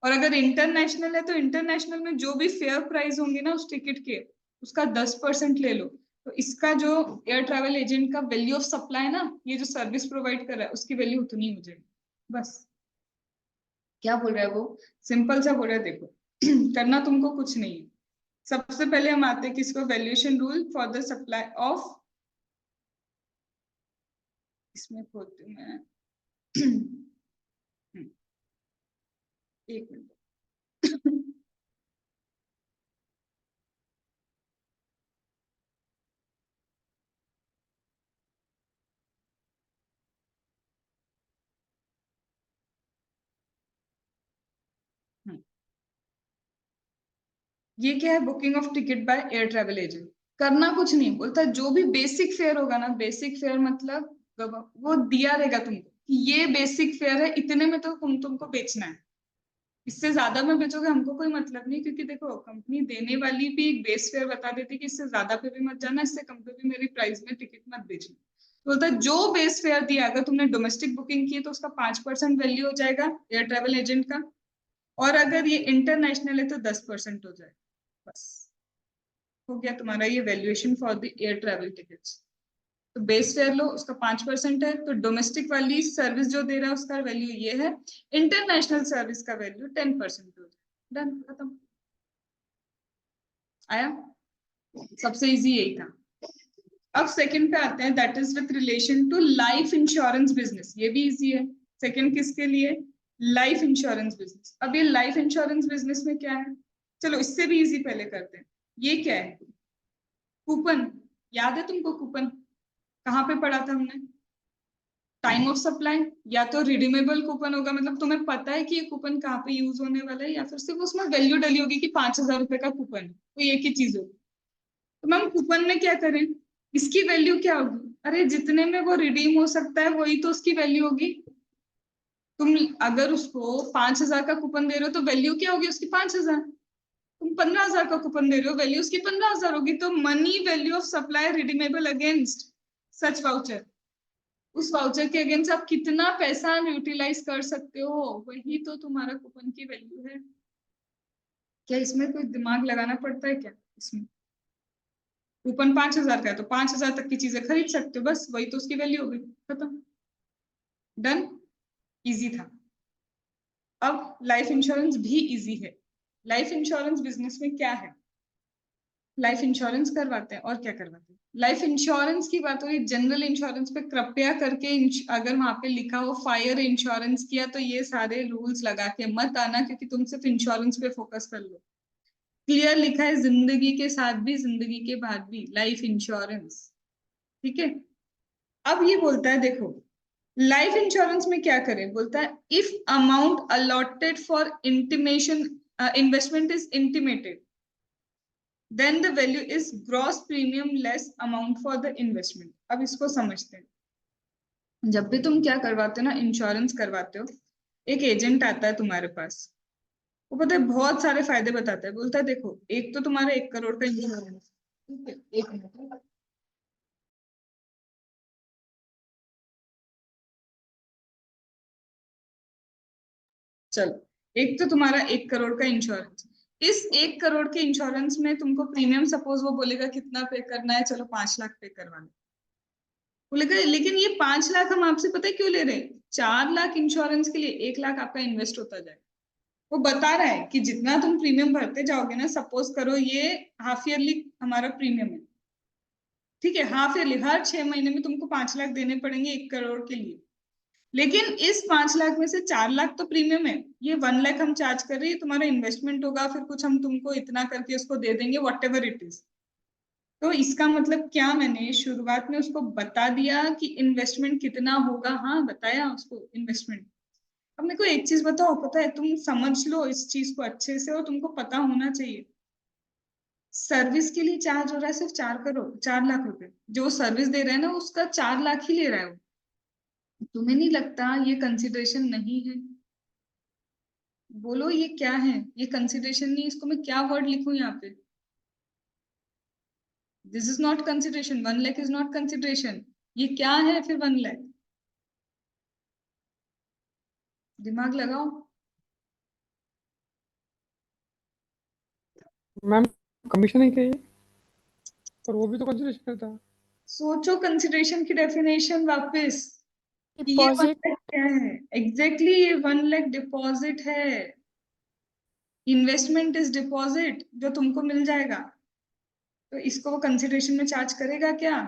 और अगर इंटरनेशनल है तो इंटरनेशनल में जो भी फेयर प्राइस होंगे ना उस टिकट के, उसका 10% ले लो। तो इसका जो एयर ट्रैवल एजेंट का वैल्यू ऑफ सप्लाई है ना, ये जो सर्विस प्रोवाइड कर रहा है उसकी वैल्यू उतनी हो जाएगी। बस क्या बोल रहा है वो, सिंपल सा बोल रहा है देखो करना तुमको कुछ नहीं है, सबसे पहले हम आते हैं किसको, valuation rule for the supply of, इसमें खोलती हूँ मैं एक मिनट ये क्या है, booking of ticket by air travel agent. करना कुछ नहीं, बोलता जो भी बेसिक फेयर होगा ना, बेसिक फेयर मतलब वो दिया रहेगा तुमको कि ये बेसिक फेयर है, इतने में तो तुमको बेचना है, इससे ज्यादा में बेचोगे हमको कोई मतलब नहीं, क्योंकि देखो कंपनी देने वाली भी एक बेस फेयर बता देती कि इससे ज्यादा पे भी मत जाना, इससे कम पे भी मेरी प्राइस में टिकट मत बेचना। तो बोलता है जो बेस फेयर दिया, अगर तुमने डोमेस्टिक बुकिंग की है तो उसका 5% वैल्यू हो जाएगा एयर ट्रेवल एजेंट का, और अगर ये इंटरनेशनल है तो 10% हो जाएगा। बस हो गया तुम्हारा ये valuation for the air travel tickets. तो बेस फेयर लो, उसका 5% है, तो डोमेस्टिक वाली सर्विस जो दे रहा है उसका वैल्यू ये है, इंटरनेशनल सर्विस का वैल्यू 10% हो जाए। डन, खत्म। आया, सबसे इजी यही था। अब सेकंड पे आते हैं, that is with relation to life insurance business. ये भी इजी है। सेकंड किसके लिए, लाइफ इंश्योरेंस बिजनेस। अब ये लाइफ इंश्योरेंस बिजनेस में क्या है, चलो इससे भी इजी पहले करते हैं। ये क्या है, कूपन। याद है तुमको कूपन, कहाँ पे पढ़ा था हमने, टाइम ऑफ सप्लाई। या तो रिडीमेबल कूपन होगा, मतलब तुम्हें पता है कि ये कूपन कहाँ पे यूज होने वाला है, या फिर सिर्फ उसमें वैल्यू डली होगी कि 5,000 रुपए का कूपन है, तो एक ही चीज होगी। तो मैम कूपन में क्या करें, इसकी वैल्यू क्या होगी, अरे जितने में वो रिडीम हो सकता है वही तो उसकी वैल्यू होगी। तुम अगर उसको 5,000 का कूपन दे रहे हो तो वैल्यू क्या होगी उसकी, 5,000। तुम 15,000 का कूपन दे रहे हो, वैल्यू उसकी 15,000 होगी। तो money value of supply redeemable against such voucher, उस वाउचर के अगेंस्ट आप कितना पैसा यूटिलाइज कर सकते हो, वही तो तुम्हारा कूपन की वैल्यू है। क्या इसमें कोई दिमाग लगाना पड़ता है क्या, इसमें कूपन 5,000 का है तो 5,000 तक की चीजें खरीद सकते हो, बस वही तो उसकी वैल्यू होगी, खत्म। डन, इजी था। अब लाइफ इंश्योरेंस भी इजी है। लाइफ इंश्योरेंस बिजनेस में क्या है, लाइफ इंश्योरेंस करवाते हैं, और क्या करवाते हैं। लाइफ इंश्योरेंस की बात हो रही, जनरल इंश्योरेंस पे कृपया करके अगर वहां पे लिखा हो फायर इंश्योरेंस किया तो ये सारे रूल्स लगा के मत आना, क्योंकि तुम सिर्फ इंश्योरेंस पे फोकस कर लो। क्लियर लिखा है, जिंदगी के साथ भी जिंदगी के बाद भी लाइफ इंश्योरेंस, ठीक है। अब ये बोलता है देखो, लाइफ इंश्योरेंस में क्या करें, बोलता है if amount allotted for intimation investment is intimated, then the value is gross premium less amount for the investment। अब इसको समझते हैं। जब भी तुम क्या करवाते हो ना, इंश्योरेंस करवाते हो, एक एजेंट आता है तुम्हारे पास, वो पता है बहुत सारे फायदे बताता है। बोलता है देखो, एक तो तुम्हारा 1 करोड़ का इंश्योरेंस, ठीक है, एक मिनट, चलो, एक तो तुम्हारा 1 करोड़ का इंश्योरेंस। इस 1 करोड़ के इंश्योरेंस में तुमको प्रीमियम सपोज वो बोलेगा कितना पे करना है, चलो 5 लाख पे करवाना, बोलेगा लेकिन ये 5 लाख हम आपसे पता है क्यों ले रहे हैं, 4 लाख इंश्योरेंस के लिए 1 लाख आपका इन्वेस्ट होता जाएगा। वो बता रहा है कि जितना तुम प्रीमियम भरते जाओगे ना, सपोज करो ये हाफ ईयरली हमारा प्रीमियम है, ठीक है, हाफ ईयरली, हर 6 महीने में तुमको 5 लाख देने पड़ेंगे 1 करोड़ के लिए, लेकिन इस 5 लाख में से 4 लाख तो प्रीमियम है, ये 1 लाख हम चार्ज कर रहे हैं, तुम्हारा इन्वेस्टमेंट होगा, फिर कुछ हम तुमको इतना करके उसको दे देंगे, वॉट एवर इट इज। तो इसका मतलब क्या, मैंने शुरुआत में उसको बता दिया कि इन्वेस्टमेंट कितना होगा, हाँ बताया उसको इन्वेस्टमेंट। अब मेरे को एक चीज बताओ, पता है तुम समझ लो इस चीज को अच्छे से, और तुमको पता होना चाहिए, सर्विस के लिए चार्ज हो रहा है सिर्फ 4 करोड़ 4 लाख रुपए, जो सर्विस दे रहे हैं ना उसका 4 लाख ही ले रहा है वो। तुम्हें नहीं लगता ये कंसिडरेशन नहीं है, बोलो ये क्या है, ये कंसिडरेशन नहीं, इसको मैं क्या वर्ड लिखूं यहाँ पे, this is not consideration, 1 lakh is not consideration, ये क्या है फिर 1 लाख, दिमाग लगाओ। मैम कमीशन है क्या ये, और वो भी तो कंसिडरेशन करता है। सोचो कंसिडरेशन की डेफिनेशन वापस, कि ये 1 डिपॉजिट लाख क्या है, एग्जैक्टली ये 1 लाख डिपॉजिट है, इन्वेस्टमेंट इज डिपॉजिट जो तुमको मिल जाएगा, तो इसको वो कंसिडरेशन में चार्ज करेगा क्या?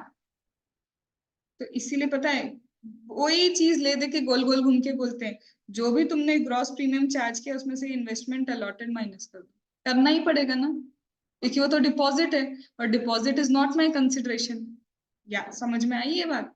तो इसीलिए पता है वही चीज ले दे के गोल गोल घूम के बोलते हैं जो भी तुमने ग्रॉस प्रीमियम चार्ज किया उसमें से इन्वेस्टमेंट अलॉटेड माइनस कर दो, करना ही पड़ेगा ना, क्योंकि वो तो डिपॉजिट है और deposit is not my consideration. या समझ में आई ये बात?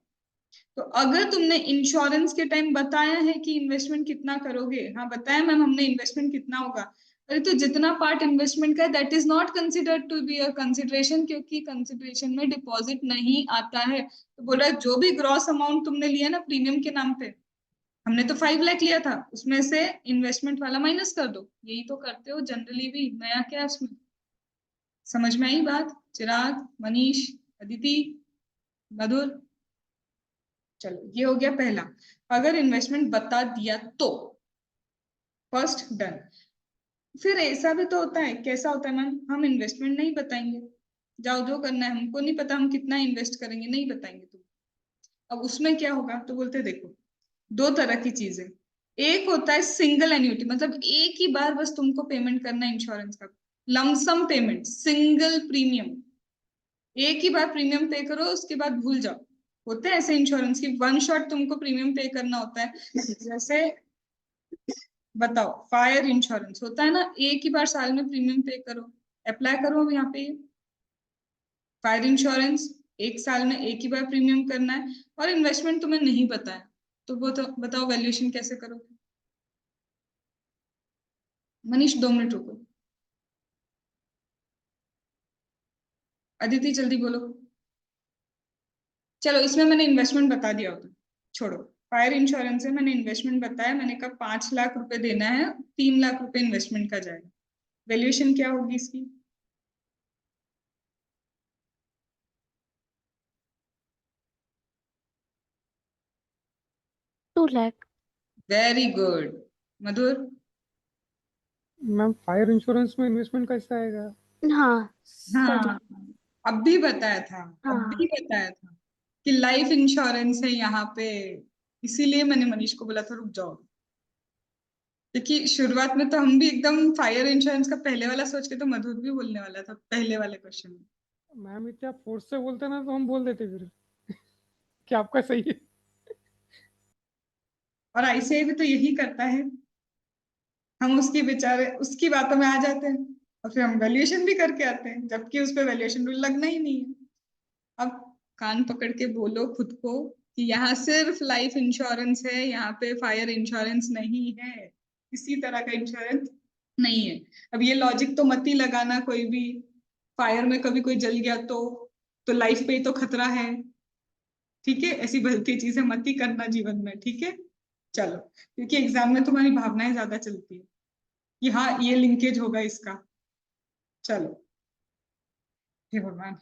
तो अगर तुमने इंश्योरेंस के टाइम बताया है कि इन्वेस्टमेंट कितना करोगे, हाँ बताया मैम हमने इन्वेस्टमेंट कितना होगा, अरे तो जितना पार्ट इन्वेस्टमेंट का है that is not considered to be a consideration, क्योंकि कंसिडरेशन में डिपॉजिट नहीं आता है। तो बोल रहा है जो भी ग्रॉस अमाउंट तुमने लिया ना प्रीमियम के नाम पे, हमने तो 5 लाख लिया था, उसमें से इन्वेस्टमेंट वाला माइनस कर दो। यही तो करते हो जनरली भी, नया क्या है उसमें? समझ में आई बात? चिराग, मनीष, अदिति, मधुर, चलो ये हो गया पहला। अगर इन्वेस्टमेंट बता दिया तो फर्स्ट डन। फिर ऐसा भी तो होता है, कैसा होता है मैम, हम इन्वेस्टमेंट नहीं बताएंगे, जाओ जो करना है, हमको नहीं पता हम कितना इन्वेस्ट करेंगे, नहीं बताएंगे तुम। अब उसमें क्या होगा, तो बोलते देखो दो तरह की चीजें, एक होता है सिंगल एन्युटी, मतलब एक ही बार बस तुमको पेमेंट करना है इंश्योरेंस का, लमसम पेमेंट, सिंगल प्रीमियम, एक ही बार प्रीमियम पे करो उसके बाद भूल जाओ। होते हैं ऐसे इंश्योरेंस की वन शॉट तुमको प्रीमियम पे करना होता है, जैसे बताओ फायर इंश्योरेंस होता है ना, एक ही बार साल में प्रीमियम पे करो, अप्लाई करो अब यहाँ पे फायर इंश्योरेंस, एक साल में एक ही बार प्रीमियम करना है और इन्वेस्टमेंट तुम्हें नहीं पता है, तो वो तो बताओ वैल्यूएशन कैसे करोगे? मनीष 2 मिनट रुको, अदिति जल्दी बोलो। चलो इसमें मैंने इन्वेस्टमेंट बता दिया होता, छोड़ो, फायर इंश्योरेंस है, मैंने इन्वेस्टमेंट बताया, मैंने कहा 5 लाख रुपए देना है, 3 लाख रुपए इन्वेस्टमेंट का जाएगा, वैल्यूएशन क्या होगी इसकी? Two lakh. Very good. Madhur? Ma'am fire insurance में इन्वेस्टमेंट कैसा आएगा? हाँ सॉरी। हाँ अब भी बताया था, अब हाँ भी बताया था कि लाइफ इंश्योरेंस है यहाँ पे, इसीलिए मैंने मनीष को बोला था रुक जाओ, क्योंकि शुरुआत में तो हम भी एकदम फायर इंश्योरेंस का पहले वाला सोच के, तो मधुर भी बोलने वाला था पहले वाले क्वेश्चन में। मैम इतना फोर्स से बोलते ना तो हम बोल देते फिर कि आपका सही है। और आईसीआई भी तो यही करता है, हम उसकी बेचारे उसकी बातों में आ जाते हैं और फिर हम वैल्यूएशन भी करके आते हैं, जबकि उस पर वैल्यूएशन रूल लगना ही नहीं है। अब कान पकड़ के बोलो खुद को कि यहाँ सिर्फ लाइफ इंश्योरेंस है, यहाँ पे फायर इंश्योरेंस नहीं है, किसी तरह का इंश्योरेंस नहीं है। अब ये लॉजिक तो मत ही लगाना कोई भी, फायर में कभी कोई जल गया तो लाइफ पे ही तो खतरा है, ठीक है? ऐसी भलती चीजें मत ही करना जीवन में, ठीक है? चलो, क्योंकि एग्जाम में तुम्हारी भावनाएं ज्यादा चलती है कि हाँ ये लिंकेज होगा इसका। चलो, हे भगवान,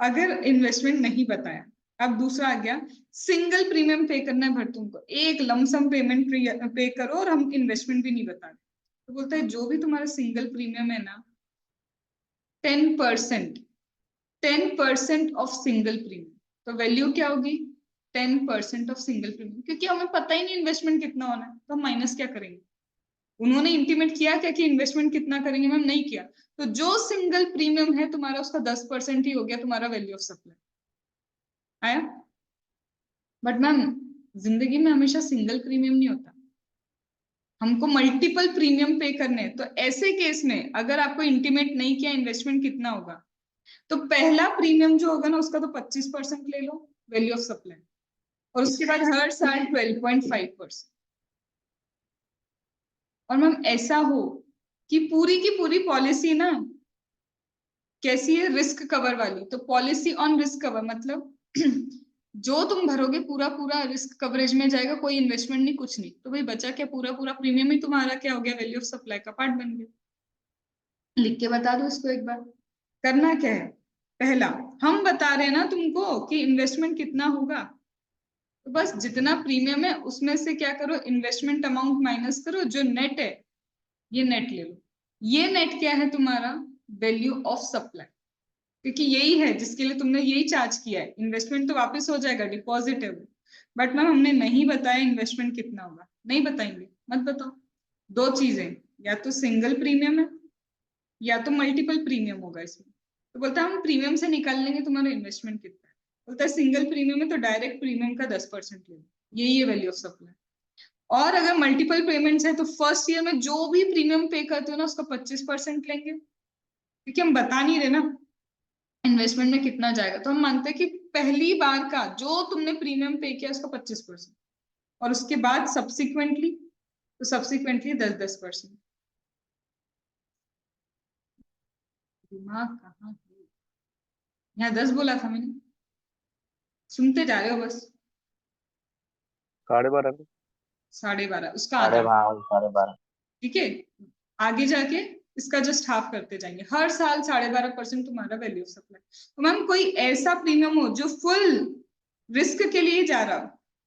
अगर इन्वेस्टमेंट नहीं बताया, अब दूसरा आ गया, सिंगल प्रीमियम पे करना है भर तुमको, एक लमसम पेमेंट पे करो और हम इन्वेस्टमेंट भी नहीं बता रहे, तो बोलता है जो भी तुम्हारा सिंगल प्रीमियम है ना, 10%, 10% ऑफ सिंगल प्रीमियम, तो वैल्यू क्या होगी? 10% ऑफ सिंगल प्रीमियम, क्योंकि हमें पता ही नहीं इन्वेस्टमेंट कितना होना है, तो हम माइनस क्या करेंगे? उन्होंने इंटीमेट किया क्या कि इन्वेस्टमेंट कितना करेंगे? मैम नहीं किया, तो जो सिंगल प्रीमियम है तुम्हारा उसका 10% ही हो गया तुम्हारा वैल्यू ऑफ सप्लाई आया। बट मैम जिंदगी में हमेशा सिंगल प्रीमियम नहीं होता, हमको मल्टीपल प्रीमियम पे करने हैं। तो ऐसे केस में अगर आपको इंटीमेट नहीं किया इन्वेस्टमेंट कितना होगा, तो पहला प्रीमियम जो होगा ना उसका तो 25% ले लो वैल्यू ऑफ सप्लाई, और उसके बाद हर साल 12.5%। और मैम ऐसा हो कि पूरी की पूरी पॉलिसी ना कैसी है, रिस्क कवर वाली, तो पॉलिसी ऑन रिस्क कवर मतलब जो तुम भरोगे पूरा पूरा रिस्क कवरेज में जाएगा, कोई इन्वेस्टमेंट नहीं कुछ नहीं, तो भाई बचा क्या, पूरा पूरा प्रीमियम ही तुम्हारा क्या हो गया, वैल्यू ऑफ सप्लाई का पार्ट बन गया। लिख के बता दो इसको एक बार। करना क्या है, पहला हम बता रहे हैं ना तुमको कि इन्वेस्टमेंट कितना होगा, तो बस जितना प्रीमियम है उसमें से क्या करो, इन्वेस्टमेंट अमाउंट माइनस करो, जो नेट है ये नेट ले लो। ये नेट क्या है तुम्हारा, वैल्यू ऑफ सप्लाई, क्योंकि यही है जिसके लिए तुमने यही चार्ज किया है। इन्वेस्टमेंट तो वापस हो जाएगा, डिपॉजिट है वो, बट मैम हमने नहीं बताया इन्वेस्टमेंट कितना होगा, नहीं बताएंगे, मत बताओ। दो चीजें, या तो सिंगल प्रीमियम है या तो मल्टीपल प्रीमियम होगा इसमें। तो बोलता है हम प्रीमियम से निकाल लेंगे तुम्हारा इन्वेस्टमेंट कितना है। बोलता है सिंगल प्रीमियम है तो डायरेक्ट प्रीमियम का 10% ले लो, यही है वैल्यू ऑफ सप्लाई। और अगर मल्टीपल पेमेंट्स है तो फर्स्ट ईयर में जो भी प्रीमियम पे करते हो ना उसका 25% लेंगे, क्योंकि हम बता नहीं रहे ना इन्वेस्टमेंट में कितना जाएगा। तो हम मानते हैं कि पहली बार का जो तुमने प्रीमियम पे किया उसका 25%, और उसके बाद सब्सिक्वेंटली 10-10%। दिमाग कहाँ है? यहाँ 10 बोला था मैंने, सुनते जा रहे हो बस। 12.5 में। 12.5 उसका साढ़े आधा, 12 ठीक है। आगे जाके इसका जस्ट हाफ करते जाएंगे, हर साल 12.5% तुम्हारा वैल्यू ऑफ सप्लाई। तो मैम कोई ऐसा प्रीमियम हो जो फुल रिस्क के लिए जा रहा हो,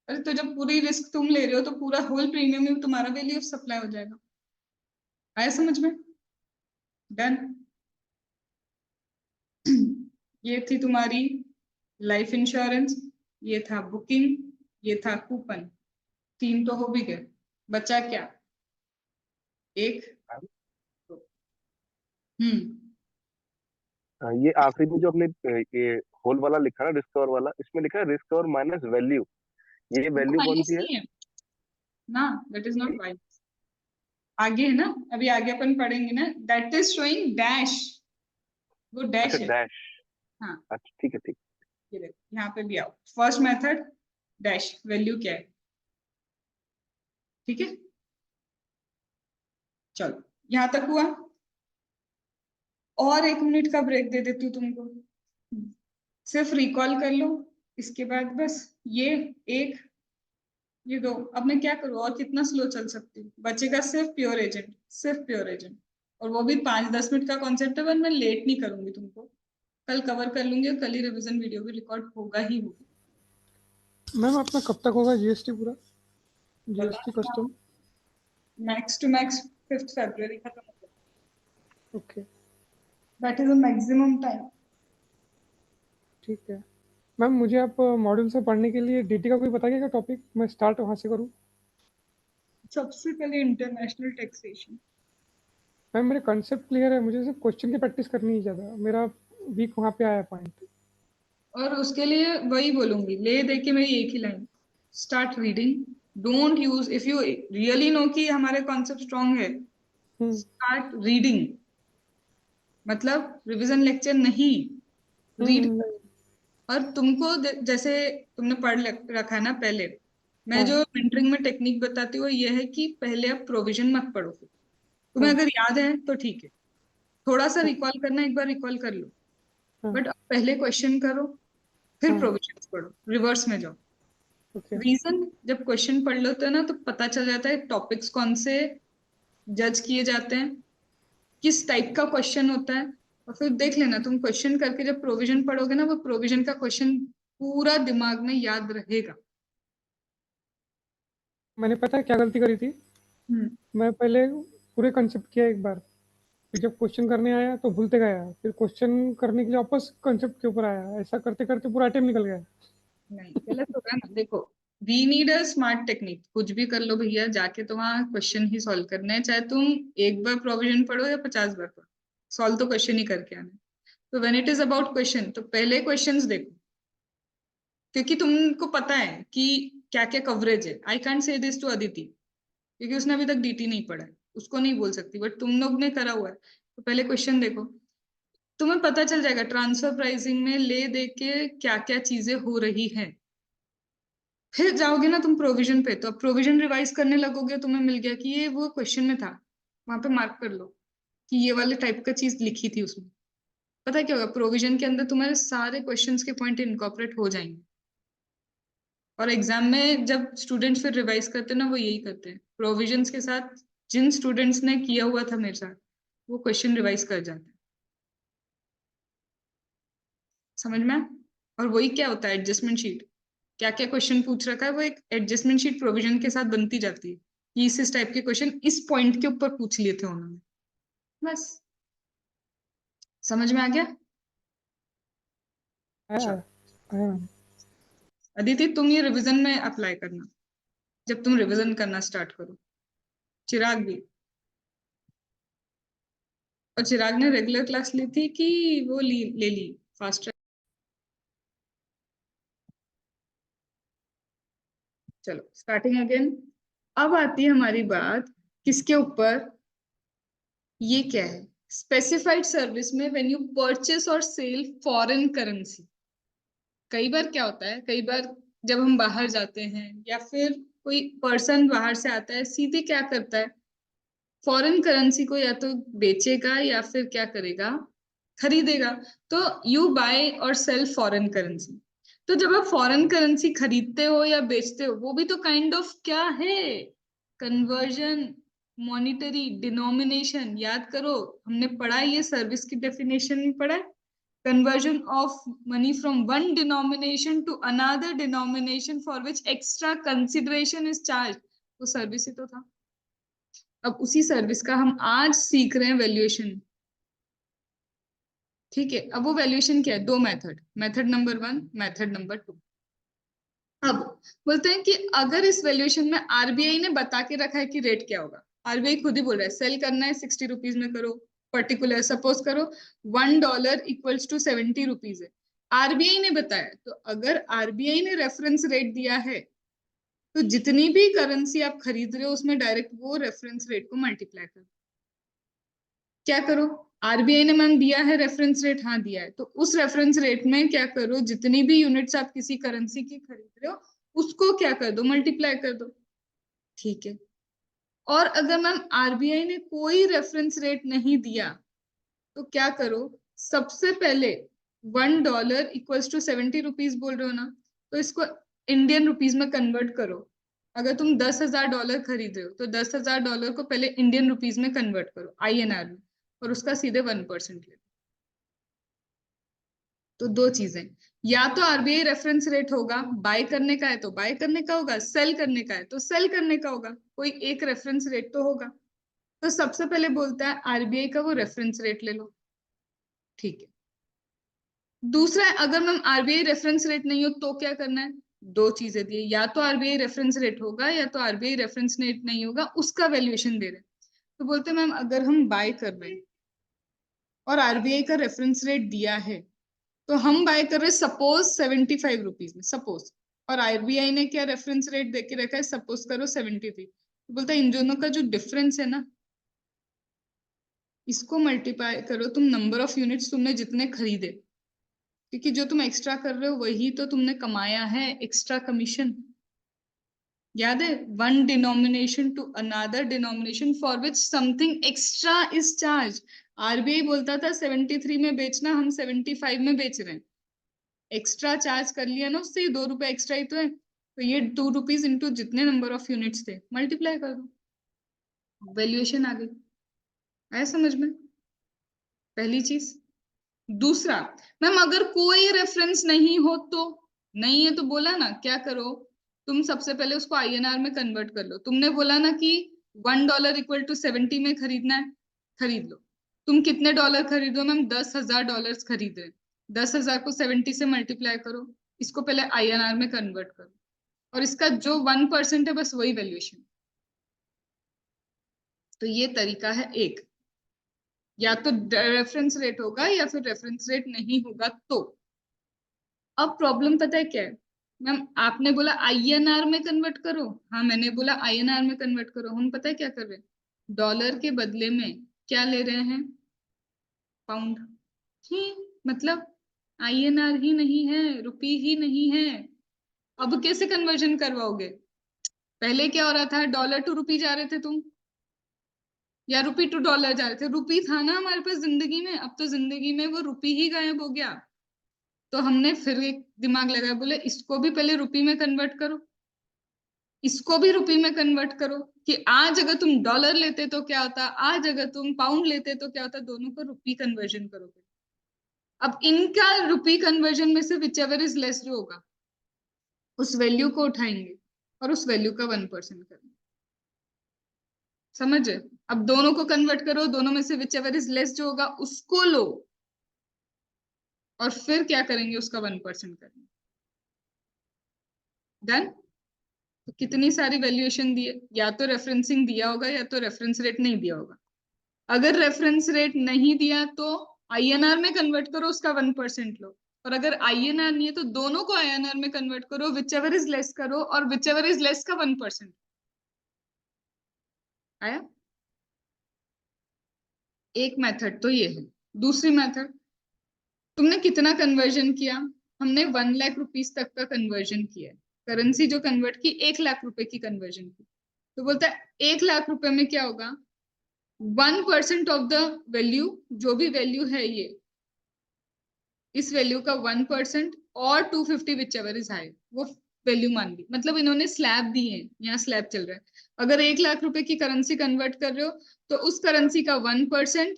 अरे तो जब पूरी रिस्क तुम ले रहे हो तो पूरा होल प्रीमियम ही तुम्हारा वैल्यू ऑफ सप्लाई हो जाएगा। आया समझ में? डन। ये थी तुम्हारी लाइफ इंश्योरेंस, ये था बुकिंग, ये था कूपन। 3 तो हो भी गए, बचा क्या? एक। ये आखिरी में जो हमने ये होल वाला लिखा ना, रिस्क कवर वाला, इसमें लिखा है रिस्क कवर माइनस वैल्यू। ये वैल्यू कौन माइनस सी है? नहीं है ना, दैट इज नॉट माइनस। आगे है ना, अभी आगे अपन पढ़ेंगे ना, दैट इज शोइंग डैश, वो डैश अच्छा, है। डैश। हाँ, अच्छा, ठीक है, ठीक। ये देखो यहाँ पे भी आओ, फर्स्ट मेथड डैश, वैल्यू क्या है, ठीक है। चलो यहाँ तक हुआ, और 1 मिनट का ब्रेक दे देती हूँ तुमको, सिर्फ रिकॉल कर लो। इसके बाद बस ये एक, ये दो। अब मैं क्या करूँ, और कितना स्लो चल सकती हूँ? बचेगा सिर्फ प्योर एजेंट, सिर्फ प्योर एजेंट, और वो भी 5-10 मिनट का कॉन्सेप्ट है, पर मैं लेट नहीं करूंगी तुमको, कल कवर कर लूंगी, और कल ही रिवीजन वीडियो भी रिकॉर्ड होगा ही होगा। मैम अपना कब तक होगा जीएसटी पूरा, GST custom? Max to max 5th February खत्म होगा, okay, that is the maximum time. ठीक है। मैम मुझे आप मॉड्यूल से पढ़ने के लिए डीटी का कोई बताइए क्या टॉपिक, मैं स्टार्ट वहाँ से करूँ? सबसे पहले इंटरनेशनल टैक्सेशन। मैम मेरे कंसेप्ट क्लियर है, मुझे सिर्फ क्वेश्चन की प्रैक्टिस करनी है ज़्यादा, मेरा वीक वहाँ पे आया पॉइंट। और उसके लिए वही बोलूंगी, ले दे के मेरी एक ही line, start reading, don't use, if you really know कि हमारे कॉन्सेप्ट स्ट्रॉन्ग है, स्टार्ट रीडिंग, मतलब रिवीजन लेक्चर नहीं, रीड। नहीं। और तुमको जैसे तुमने पढ़ रखा है ना पहले, मैं हाँ जो मेंटरिंग में टेक्निक बताती हूँ ये है कि पहले आप प्रोविजन मत पढ़ो, तुम्हें हाँ अगर याद है तो ठीक है, थोड़ा सा हाँ रिकॉल करना, एक बार रिकॉल कर लो, हाँ बट पहले क्वेश्चन करो, फिर हाँ, प्रोविजन पढ़ो, रिवर्स में जाओ। ओके। रीजन, जब क्वेश्चन पढ़ लेते हो ना तो पता चल जाता है टॉपिक्स कौन से जज किए जाते हैं, किस टाइप का क्वेश्चन होता है, और फिर देख लेना तुम क्वेश्चन करके जब प्रोविजन पढ़ोगे ना, वो प्रोविजन का क्वेश्चन पूरा दिमाग में याद रहेगा। मैंने पता है क्या गलती करी थी, हम्म मैं पहले पूरे कंसेप्ट किया एक बार, फिर जब क्वेश्चन करने आया तो भूलते गया, फिर क्वेश्चन करने के लिए वापस कंसेप्ट के ऊपर आया, ऐसा करते करते पूरा टाइम निकल गया। नहीं, गलत हो रहा है ना, देखो, we need a smart technique, कुछ भी कर लो भैया, जाके तो वहाँ क्वेश्चन ही सॉल्व करना है, चाहे तुम एक बार प्रोविजन पढ़ो या 50 बार पढ़ो, सॉल्व तो क्वेश्चन ही करके आना है। तो when it is about question, तो पहले क्वेश्चंस देखो, क्योंकि तुमको पता है कि क्या क्या कवरेज है। I can't say this to Aditi, क्योंकि उसने अभी तक डीटी नहीं पढ़ा है, उसको नहीं बोल सकती, बट तुम लोग ने करा हुआ है, तो पहले क्वेश्चन देखो, तुम्हें पता चल जाएगा ट्रांसफर प्राइसिंग में ले दे के क्या क्या चीजें हो रही हैं। फिर जाओगे ना तुम प्रोविजन पे, तो अब प्रोविजन रिवाइज करने लगोगे, तुम्हें मिल गया कि ये वो क्वेश्चन में था, वहां पे मार्क कर लो कि ये वाले टाइप का चीज लिखी थी उसमें। पता है क्या होगा, प्रोविजन के अंदर तुम्हारे सारे क्वेश्चंस के पॉइंट इनकॉर्पोरेट हो जाएंगे, और एग्जाम में जब स्टूडेंट्स फिर रिवाइज करते हैं ना, वो यही करते हैं, प्रोविजंस के साथ जिन स्टूडेंट्स ने किया हुआ था मेरे साथ, वो क्वेश्चन रिवाइज कर जाते हैं। समझ में आया? और वही क्या होता है एडजस्टमेंट शीट, क्या क्या क्वेश्चन पूछ रखा है, वो एक एडजस्टमेंट शीट प्रोविजन के साथ बनती जाती है कि इस टाइप के क्वेश्चन इस पॉइंट के ऊपर पूछ लिए थे उन्होंने। बस, समझ में आ गया? आया चलो, आया आया मैम। अदिति तुम ये रिवीजन में अप्लाई करना, जब तुम रिवीजन करना स्टार्ट करो, चिराग भी। और चिराग ने रेगुलर क्लास ली थी कि वो ले ली फास्ट ट्रैक? चलो स्टार्टिंग अगेन। अब आती है हमारी बात किसके ऊपर, ये क्या है, स्पेसिफाइड सर्विस में व्हेन यू परचेस और सेल फॉरेन करेंसी। कई बार क्या होता है, कई बार जब हम बाहर जाते हैं या फिर कोई पर्सन बाहर से आता है, सीधे क्या करता है, फॉरेन करेंसी को या तो बेचेगा या फिर क्या करेगा, खरीदेगा। तो यू बाय और सेल फॉरेन करेंसी। तो जब आप फॉरेन करेंसी खरीदते हो या बेचते हो, वो भी तो काइंड ऑफ क्या है, कन्वर्जन, मॉनिटरी डिनोमिनेशन। याद करो, हमने पढ़ा है, ये सर्विस की डेफिनेशन में पढ़ा है, conversion of money from one denomination to another denomination for which extra consideration is charged। वो सर्विस ही तो था। अब उसी सर्विस का हम आज सीख रहे हैं वैल्यूएशन। ठीक है, अब वो वैल्यूएशन क्या है, दो method, method number 1, method number 2। अब बोलते हैं कि अगर इस वैल्यूएशन में आरबीआई ने बता के रखा है कि रेट क्या होगा, आरबीआई खुद ही बोल रहा है सेल करना है 60 रुपीज में करो, पर्टिकुलर सपोज करो $1 इक्वल्स टू 70 रुपीज है, आरबीआई ने बताया। तो अगर आरबीआई ने रेफरेंस रेट दिया है, तो जितनी भी करेंसी आप खरीद रहे हो उसमें डायरेक्ट वो रेफरेंस रेट को मल्टीप्लाई करो। क्या करो, आरबीआई ने मैम दिया है रेफरेंस रेट, हाँ दिया है, तो उस रेफरेंस रेट में क्या करो, जितनी भी यूनिट्स आप किसी करेंसी की खरीद रहे हो उसको क्या कर दो, मल्टीप्लाई कर दो। ठीक है, और अगर मैम आरबीआई ने कोई रेफरेंस रेट नहीं दिया, तो क्या करो, सबसे पहले $1 इक्वल्स टू 70 रुपीज बोल रहे हो ना, तो इसको इंडियन रुपीज में कन्वर्ट करो। अगर तुम $10,000 खरीद रहे हो, तो $10,000 को पहले इंडियन रुपीज में कन्वर्ट करो, INR में, और उसका सीधे 1% ले। तो दो चीजें, या तो आरबीआई रेफरेंस रेट होगा, बाय करने का है तो बाय करने का होगा, सेल करने का है तो सेल करने का होगा, कोई एक रेफरेंस रेट तो होगा। तो सबसे पहले बोलता है आरबीआई का वो रेफरेंस रेट ले लो। ठीक है, दूसरा है, अगर मैम आरबीआई रेफरेंस रेट नहीं हो तो क्या करना है, दो चीजें दी, या तो आरबीआई रेफरेंस रेट होगा या तो आरबीआई रेफरेंस रेट नहीं होगा, उसका वैल्यूएशन दे रहे हैं। तो बोलते हैं मैम अगर हम बाय कर रहे हैं और आरबीआई का रेफरेंस रेट दिया है, तो हम बाय कर रहे हैं सपोज 75 रुपीज में, सपोज, और आरबीआई ने क्या रेफरेंस रेट देके रखा है, सपोज करो 73। तो बोलता है इन दोनों का जो डिफरेंस है ना, इसको मल्टीप्लाई करो तुम नंबर ऑफ यूनिट्स तुमने जितने खरीदे, क्योंकि जो तुम एक्स्ट्रा कर रहे हो वही तो तुमने कमाया है, एक्स्ट्रा कमीशन। याद है, one denomination to another denomination for which something extra is charge. RBI बोलता था 73 में बेचना, हम 75 में बेच रहे हैं, एक्स्ट्रा चार्ज कर लिया ना उससे, 2 रुपए एक्स्ट्रा ही तो है, तो ये 2 रुपीज इंटू जितने नंबर ऑफ यूनिट्स थे मल्टीप्लाई कर दो, वैल्यूएशन आ गई। आया समझ में, पहली चीज। दूसरा, मैम अगर कोई रेफरेंस नहीं हो तो, नहीं है तो बोला ना क्या करो, तुम सबसे पहले उसको INR में कन्वर्ट कर लो। तुमने बोला ना कि $1 इक्वल टू 70 में खरीदना है, खरीद लो। तुम कितने डॉलर खरीदो मैम, $10,000 खरीद रहे, 10,000 को 70 से मल्टीप्लाई करो, इसको पहले INR में कन्वर्ट करो, और इसका जो 1% है बस वही वैल्यूएशन। तो ये तरीका है एक, या तो रेफरेंस रेट होगा या फिर रेफरेंस रेट नहीं होगा। तो अब प्रॉब्लम पता है क्या है, मैम आपने बोला INR में कन्वर्ट करो, हाँ मैंने बोला INR में कन्वर्ट करो, हम पता है क्या कर रहे हैं, डॉलर के बदले में क्या ले रहे हैं, पाउंड ही, मतलब INR ही नहीं है, रुपी ही नहीं है। अब कैसे कन्वर्जन करवाओगे, पहले क्या हो रहा था, $टू रुपी जा रहे थे तुम, या रुपी टू डॉलर जा रहे थे, रुपी था ना हमारे पास जिंदगी में, अब तो जिंदगी में वो रुपी ही गायब हो गया। तो हमने फिर एक दिमाग लगाया, बोले इसको भी पहले रुपी में कन्वर्ट करो, इसको भी रुपी में कन्वर्ट करो, कि आज अगर तुम डॉलर लेते तो क्या होता, आज अगर तुम पाउंड लेते तो क्या होता, दोनों को रुपी कन्वर्जन करोगे। अब इनका रुपी कन्वर्जन में से विच एवर इज लेस जो होगा, उस वैल्यू को उठाएंगे और उस वैल्यू का 1% करेंगे। समझे, अब दोनों को कन्वर्ट करो, दोनों में से विच एवर इज लेस जो होगा उसको लो, और फिर क्या करेंगे, उसका 1% करेंगे। डन। तो कितनी सारी वैल्यूएशन दिए, या तो रेफरेंसिंग दिया होगा या तो रेफरेंस रेट नहीं दिया होगा। अगर रेफरेंस रेट नहीं दिया तो INR में कन्वर्ट करो, उसका 1% लो, और अगर INR नहीं है तो दोनों को INR में कन्वर्ट करो, विच एवर इज लेस करो, और विच एवर इज लेस का 1%। आया? एक मेथड तो ये है। दूसरी मेथड, तुमने कितना कन्वर्जन किया? हमने 1 लाख रुपीस तक का कन्वर्जन किया है। करेंसी जो कन्वर्ट की 1 लाख रुपए की कन्वर्जन की, तो बोलता है 1 लाख रुपए में क्या होगा? 1% ऑफ द वैल्यू, जो भी वैल्यू है ये, इस वैल्यू का 1% और 250 विच एवर इज हाई, वो वैल्यू मान ली। मतलब इन्होंने स्लैब दी है, यहाँ स्लैब चल रहा है। अगर 1 लाख रुपए की करेंसी कन्वर्ट कर रहे हो तो उस करेंसी का 1%,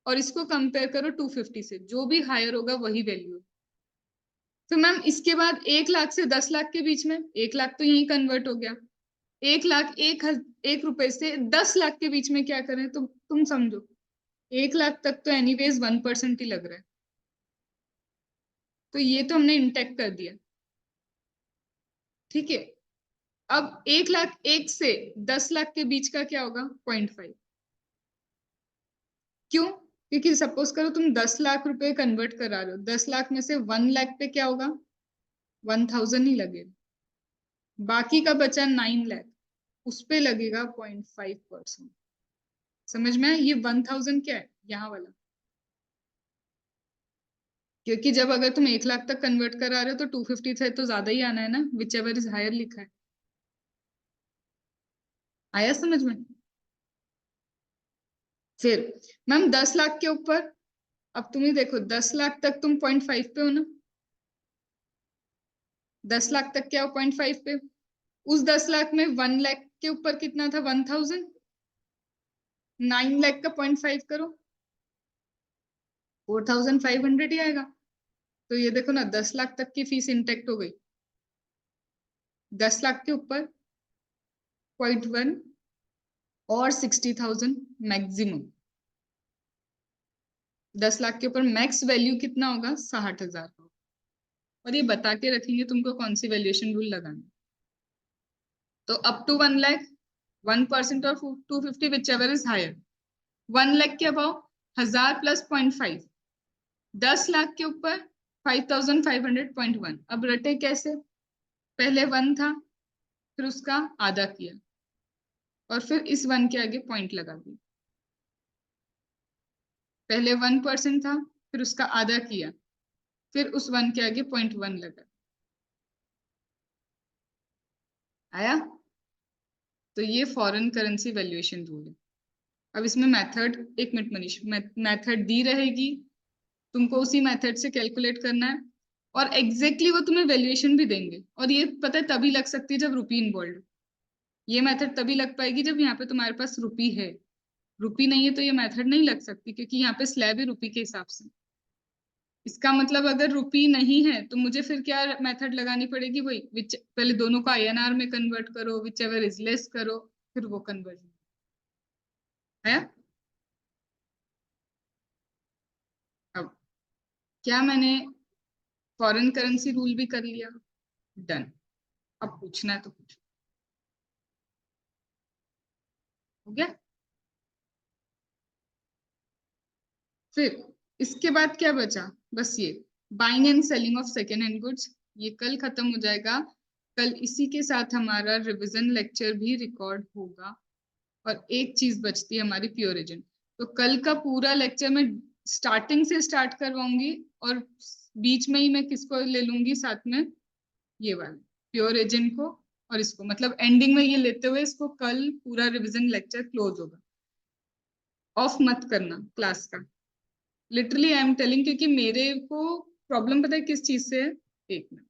और इसको कंपेयर करो 250 से, जो भी हायर होगा वही वैल्यू। तो मैम इसके बाद 1 लाख से 10 लाख के बीच में, 1 लाख तो यही कन्वर्ट हो गया, 1 लाख 1 रुपए से 10 लाख के बीच में क्या करें? तो तुम समझो, 1 लाख तक तो एनीवेज 1% ही लग रहा है, तो ये तो हमने इंटेक्ट कर दिया। ठीक है, अब 1 लाख 1 से 10 लाख के बीच का क्या होगा? 0.5। क्यों? क्योंकि सपोज करो तुम 10 लाख रुपए कन्वर्ट करा रहे हो, 10 लाख में से 1 लाख पे क्या होगा? 1000 ही लगेगा, बाकी का बचा 9 लाख, उस पे लगेगा 0.5%। समझ में? ये 1000 क्या है? यहाँ वाला, क्योंकि जब अगर तुम 1 लाख तक कन्वर्ट करा रहे हो तो 250 से तो ज्यादा ही आना है ना, विच एवर इज हायर लिखा है। आया समझ में? फिर मैम 10 लाख के ऊपर, अब तुम ही देखो, 10 लाख तक तुम 0.5 पे हो ना, 10 लाख तक क्या हो? 0.5 पे। उस 10 लाख में 1 लाख के ऊपर कितना था? 1000। 9 लाख का 0.5 करो, 4500 ही आएगा। तो ये देखो ना, 10 लाख तक की फीस इंटेक्ट हो गई। 10 लाख के ऊपर 0.1 और 60,000 मैक्सिमम। 10 लाख के ऊपर मैक्स वैल्यू कितना होगा? 60,000 का। और ये बता के रखेंगे तुमको कौन सी वैल्यूएशन रूल लगाना। तो अप टू 1 लाख 1% और 250 whichever is higher. 1 lakh के अबाउ 1000 प्लस 0.5। 10 लाख के ऊपर 5500.1। अब रटे कैसे? पहले 1 था, फिर उसका आधा किया, और फिर इस 1 के आगे पॉइंट लगा दिया। पहले 1% था, फिर उसका आधा किया, फिर उस 1 के आगे 0.1 लगा। आया? तो ये फॉरेन करेंसी वैल्यूएशन रूल है। अब इसमें मेथड, एक मिनट मनीष, मेथड दी रहेगी, तुमको उसी मेथड से कैलकुलेट करना है, और एग्जैक्टली वो तुम्हें वैल्यूएशन भी देंगे। और ये पता है तभी लग सकती है जब रुपी इन्वॉल्व। ये मेथड तभी लग पाएगी जब यहाँ पे तुम्हारे पास रुपी है। रुपी नहीं है तो ये मेथड नहीं लग सकती, क्योंकि यहाँ पे स्लैब है रुपी के हिसाब से। इसका मतलब अगर रुपी नहीं है तो मुझे फिर क्या मेथड लगानी पड़ेगी? वही, विच पहले दोनों को INR में कन्वर्ट करो, विच एवर इज लेस करो, फिर वो कन्वर्जन है। अब क्या मैंने फॉरेन करेंसी रूल भी कर लिया? डन। अब पूछना है तो पूछो। हो गया? फिर इसके बाद क्या बचा? बस ये buying and selling of second hand goods, ये कल खत्म हो जाएगा। कल इसी के साथ हमारा रिवीजन लेक्चर भी रिकॉर्ड होगा, और एक चीज बचती है हमारी प्योर एजेंट। तो कल का पूरा लेक्चर मैं स्टार्टिंग से स्टार्ट करवाऊंगी, और बीच में ही मैं किसको ले लूंगी साथ में? ये वाले प्योर एजेंट को, और इसको, मतलब एंडिंग में ये लेते हुए इसको कल पूरा रिवीजन लेक्चर क्लोज होगा। ऑफ मत करना क्लास का, लिटरली आई एम टेलिंग, क्योंकि मेरे को प्रॉब्लम पता है किस चीज से है? एक मिनट,